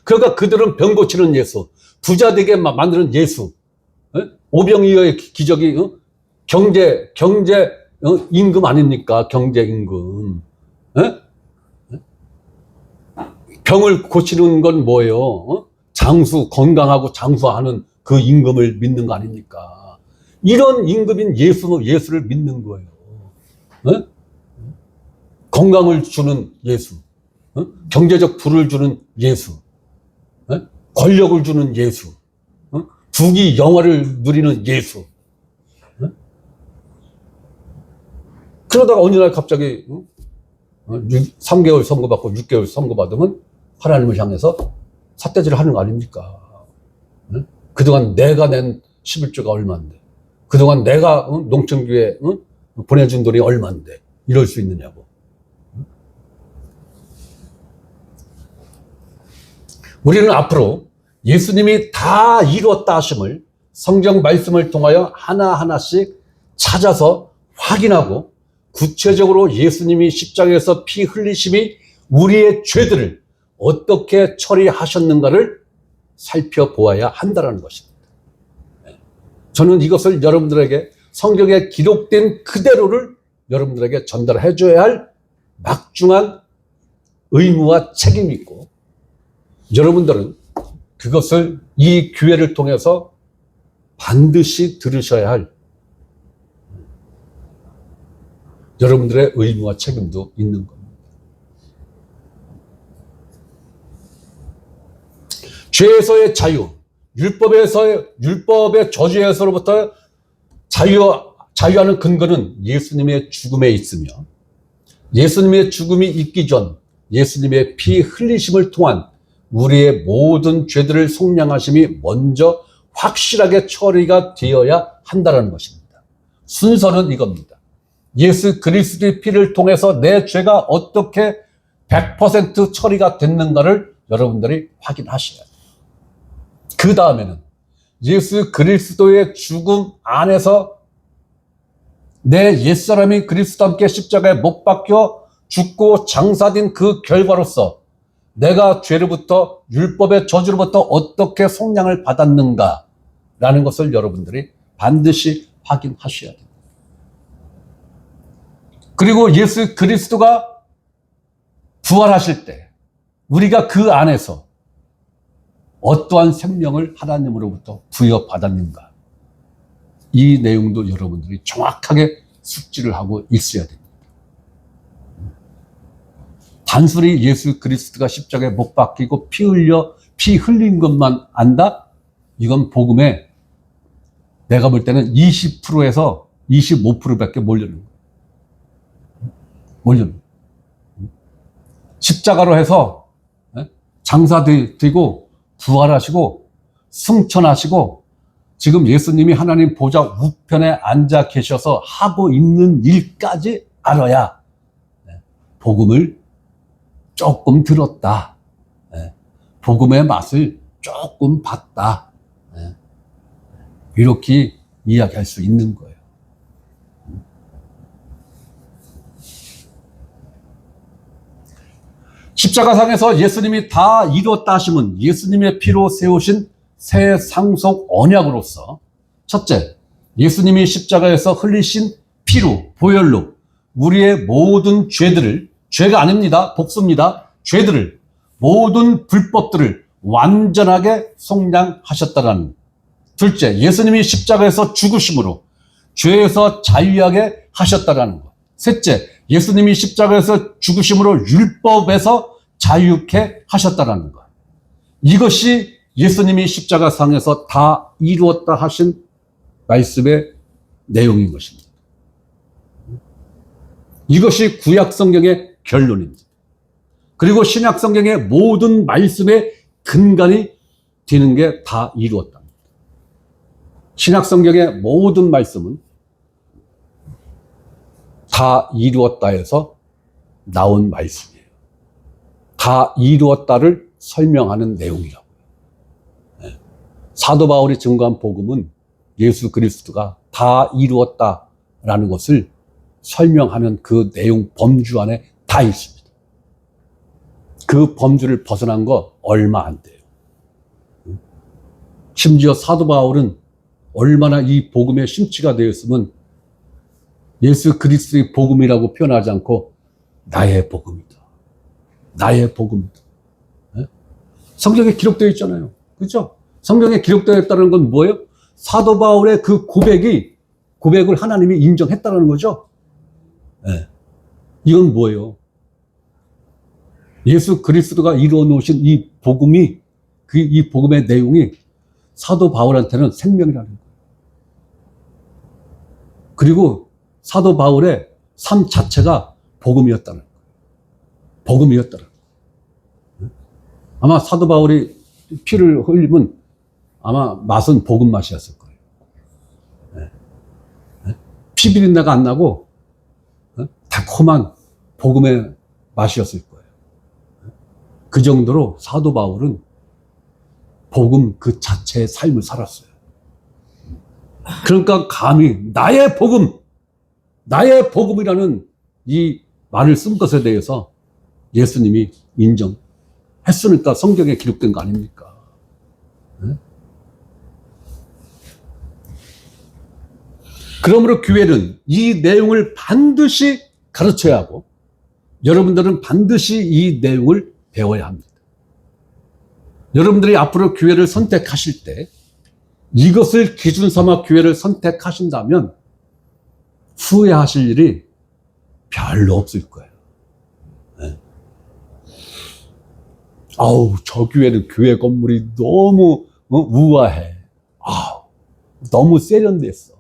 그러니까 그들은 병 고치는 예수, 부자 되게 만드는 예수, 오병이어의 기적이 경제 임금 아닙니까? 경제 임금. 병을 고치는 건 뭐예요? 장수, 건강하고 장수하는 그 임금을 믿는 거 아닙니까? 이런 임금인 예수를 믿는 거예요. 건강을 주는 예수, 경제적 부를 주는 예수, 권력을 주는 예수, 부귀 영화를 누리는 예수. 그러다가 어느 날 갑자기 3개월 선고받고 6개월 선고받으면 하나님을 향해서 삿대질을 하는 거 아닙니까? 그동안 내가 낸 11조가 얼마인데, 그동안 내가 농촌교회 보내준 돈이 얼마인데 이럴 수 있느냐고. 우리는 앞으로 예수님이 다 이루었다 하심을 성경 말씀을 통하여 하나하나씩 찾아서 확인하고 구체적으로 예수님이 십자가에서 피 흘리심이 우리의 죄들을 어떻게 처리하셨는가를 살펴보아야 한다는 것입니다. 저는 이것을 여러분들에게 성경에 기록된 그대로를 여러분들에게 전달해 줘야 할 막중한 의무와 책임이 있고, 여러분들은 그것을 이 기회를 통해서 반드시 들으셔야 할 여러분들의 의무와 책임도 있는 겁니다. 죄에서의 자유, 율법의 저주에서로부터 자유하는 근거는 예수님의 죽음에 있으며, 예수님의 죽음이 있기 전 예수님의 피 흘리심을 통한 우리의 모든 죄들을 속량하심이 먼저 확실하게 처리가 되어야 한다는 것입니다. 순서는 이겁니다. 예수 그리스도의 피를 통해서 내 죄가 어떻게 100% 처리가 됐는가를 여러분들이 확인하셔야 돼요. 그 다음에는 예수 그리스도의 죽음 안에서 내 옛사람이 그리스도와 함께 십자가에 못 박혀 죽고 장사된 그 결과로서 내가 죄로부터, 율법의 저주로부터 어떻게 속량을 받았는가라는 것을 여러분들이 반드시 확인하셔야 됩니다. 그리고 예수 그리스도가 부활하실 때 우리가 그 안에서 어떠한 생명을 하나님으로부터 부여받았는가, 이 내용도 여러분들이 정확하게 숙지를 하고 있어야 됩니다. 단순히 예수 그리스도가 십자가에 못 박히고 피 흘린 것만 안다? 이건 내가 볼 때는 20%에서 25%밖에 모르는 거예요. 십자가로 해서 장사되고 부활하시고 승천하시고 지금 예수님이 하나님 보좌 우편에 앉아 계셔서 하고 있는 일까지 알아야 복음을 조금 들었다, 복음의 맛을 조금 봤다, 이렇게 이야기할 수 있는 거예요. 십자가상에서 예수님이 다 이루었다 하심은 예수님의 피로 세우신 새 상속 언약으로서, 첫째, 예수님이 십자가에서 흘리신 피로, 보혈로 우리의 모든 죄들을, 죄가 아닙니다, 복수입니다, 죄들을, 모든 불법들을 완전하게 속량하셨다는. 둘째, 예수님이 십자가에서 죽으심으로 죄에서 자유하게 하셨다는 것. 셋째, 예수님이 십자가에서 죽으심으로 율법에서 자유케 하셨다는 것. 이것이 예수님이 십자가상에서 다 이루었다 하신 말씀의 내용인 것입니다. 이것이 구약 성경의 결론입니다. 그리고 신약 성경의 모든 말씀의 근간이 되는 게 다 이루었다. 신약 성경의 모든 말씀은 다 이루었다 해서 나온 말씀이에요. 다 이루었다를 설명하는 내용이라고요. 사도 바울이 증거한 복음은 예수 그리스도가 다 이루었다라는 것을 설명하는 그 내용 범주 안에 다 있습니다. 그 범주를 벗어난 거 얼마 안 돼요. 심지어 사도 바울은 얼마나 이 복음의 심취가 되었으면 예수 그리스도의 복음이라고 표현하지 않고 나의 복음이다, 나의 복음이다. 성경에 기록되어 있잖아요. 그렇죠? 성경에 기록되어 있다는 건 뭐예요? 사도 바울의 그 고백을 하나님이 인정했다는 거죠. 이건 뭐예요? 예수 그리스도가 이루어 놓으신 이 복음이, 이 복음의 내용이 사도 바울한테는 생명이라는 거예요. 그리고 사도 바울의 삶 자체가 복음이었다는 거예요. 복음이었다는 거예요. 아마 사도 바울이 피를 흘리면 아마 맛은 복음 맛이었을 거예요. 피 비린내가 안 나고 달콤한 복음의 맛이었을 거예요. 그 정도로 사도 바울은 복음 그 자체의 삶을 살았어요. 그러니까 감히 나의 복음이라는 이 말을 쓴 것에 대해서 예수님이 인정했으니까 성경에 기록된 거 아닙니까? 네? 그러므로 교회는 이 내용을 반드시 가르쳐야 하고 여러분들은 반드시 이 내용을 배워야 합니다. 여러분들이 앞으로 교회를 선택하실 때 이것을 기준 삼아 교회를 선택하신다면 후회하실 일이 별로 없을 거예요. 네. 아우, 저 교회는 교회 건물이 너무 우아해. 아우, 너무 세련됐어.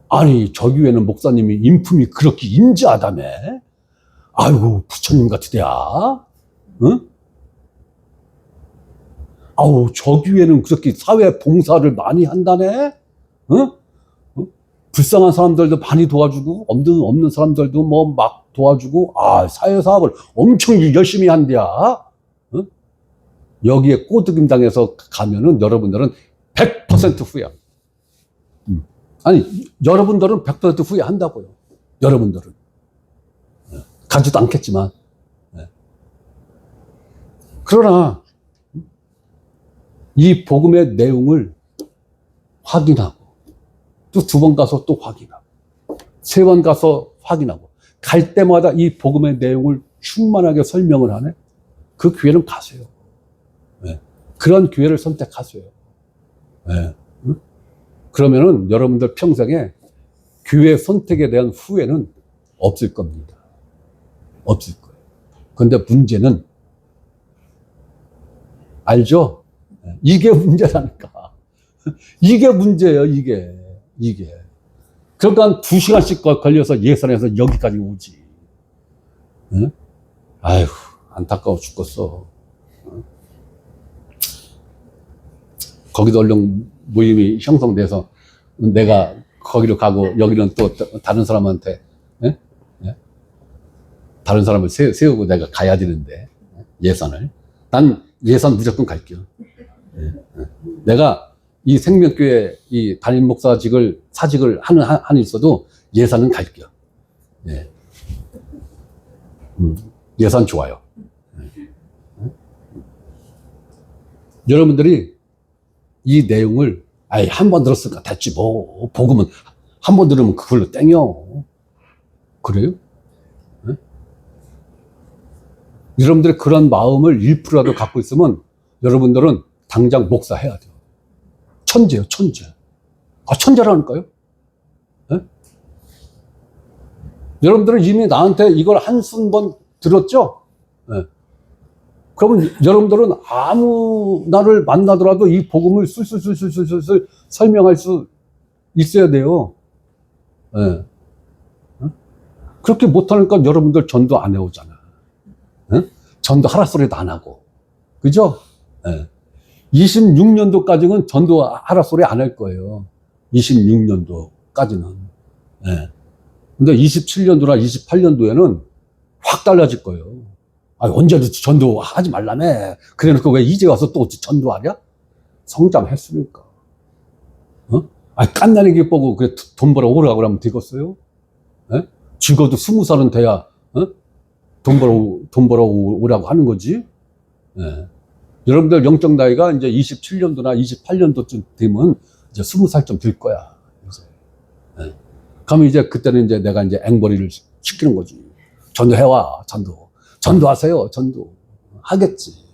아니, 저 교회는 목사님이 인품이 그렇게 인자하다며. 아이고, 부처님 같으랴. 응? 아우, 저 교회는 그렇게 사회 봉사를 많이 한다네. 응? 불쌍한 사람들도 많이 도와주고 없는 사람들도 뭐 막 도와주고, 아, 사회사업을 엄청 열심히 한대야. 응? 여기에 꼬드김 당해서 가면은 여러분들은 100% 후회합니다. 아니, 여러분들은 100% 후회한다고요. 여러분들은. 가지도 않겠지만. 그러나 이 복음의 내용을 확인하고 또 2번 가서 또 확인하고 3번 가서 확인하고 갈 때마다 이 복음의 내용을 충만하게 설명을 하네. 그 교회는 가세요. 그런 교회를 선택하세요. 그러면은 여러분들 평생에 교회 선택에 대한 후회는 없을 겁니다. 없을 거예요. 근데 문제는 알죠? 이게 문제라니까. 이게 문제예요, 이게. 그러니까 2시간씩 걸려서 예산에서 여기까지 오지. 응? 아휴, 안타까워 죽겠어. 거기도 얼른 모임이 형성돼서 내가 거기로 가고 여기는 또 다른 사람한테 다른 사람을 세우고 내가 가야 되는데 예산을. 난 예산 무조건 갈게요. 내가 이 생명교회 이 담임 목사직을 사직을 하는 한이 있어도 예산은 갈게요. 예산 좋아요. 여러분들이 이 내용을 아이 한 번 들었으니까 됐지 뭐 복음은 한 번 들으면 그걸로 땡겨. 그래요? 여러분들이 그런 마음을 1%라도 갖고 있으면 여러분들은 당장 목사해야 돼요. 천재요, 천재. 아, 천재라니까요? 여러분들은 이미 나한테 이걸 한순번 들었죠? 그러면 여러분들은 아무 나를 만나더라도 이 복음을 술술술술술술 설명할 수 있어야 돼요. 그렇게 못하니까 여러분들 전도 안 해오잖아. 전도 하라 소리도 안 하고. 그죠? 26년도까지는 전도 하라 소리 안 할 거예요. 26년도까지는. 근데 27년도나 28년도에는 확 달라질 거예요. 아, 언제도 전도 하지 말라며. 그래 놓고 왜 이제 와서 또 전도하냐? 성장했으니까. 아, 깐나리기 보고 그래 돈 벌어 오라고 그러면 되겠어요? 죽어도 20살은 돼야 돈 벌어 오라고 하는 거지. 여러분들 영적 나이가 이제 27년도나 28년도쯤 되면 이제 20살쯤 될 거야. 이제. 그러면 이제 그때는 이제 내가 이제 앵벌이를 시키는 거지. 전도해와, 전도하세요, 전도. 하겠지.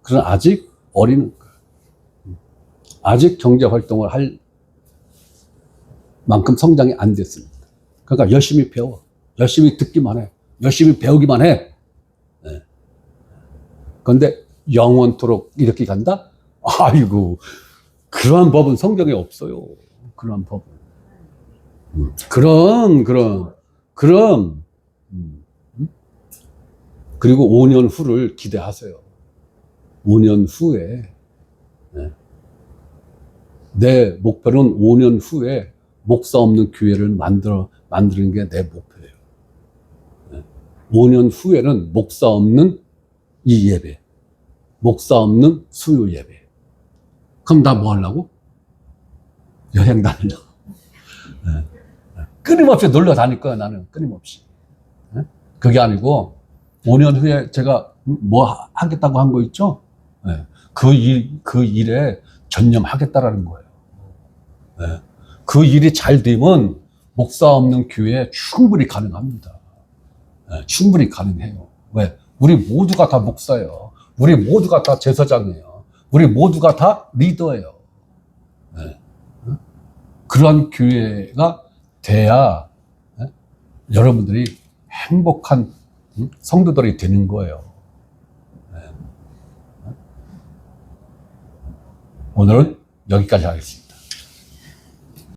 그러나 아직 어리니까. 아직 경제활동을 할 만큼 성장이 안 됐습니다. 그러니까 열심히 배워. 열심히 듣기만 해. 열심히 배우기만 해. 그런데 영원토록 이렇게 간다? 아이고, 그러한 법은 성경에 없어요. 그러한 법은. 그럼. 그리고 5년 후를 기대하세요. 5년 후에. 내 목표는 5년 후에 목사 없는 교회를 만드는 게 내 목표예요. 5년 후에는 목사 없는 이 예배, 목사 없는 수요 예배. 그럼 나 뭐 하려고? 여행 다니려고. 끊임없이 놀러 다닐 거야, 나는. 끊임없이. 그게 아니고, 5년 후에 제가 뭐 하겠다고 한 거 있죠? 네. 그 일에 전념하겠다라는 거예요. 네. 그 일이 잘 되면 목사 없는 교회 충분히 가능합니다. 네. 충분히 가능해요. 왜? 우리 모두가 다 목사예요. 우리 모두가 다 제사장이에요. 우리 모두가 다 리더예요. 네. 그런 교회가 돼야 여러분들이 행복한 성도들이 되는 거예요. 오늘은 여기까지 하겠습니다.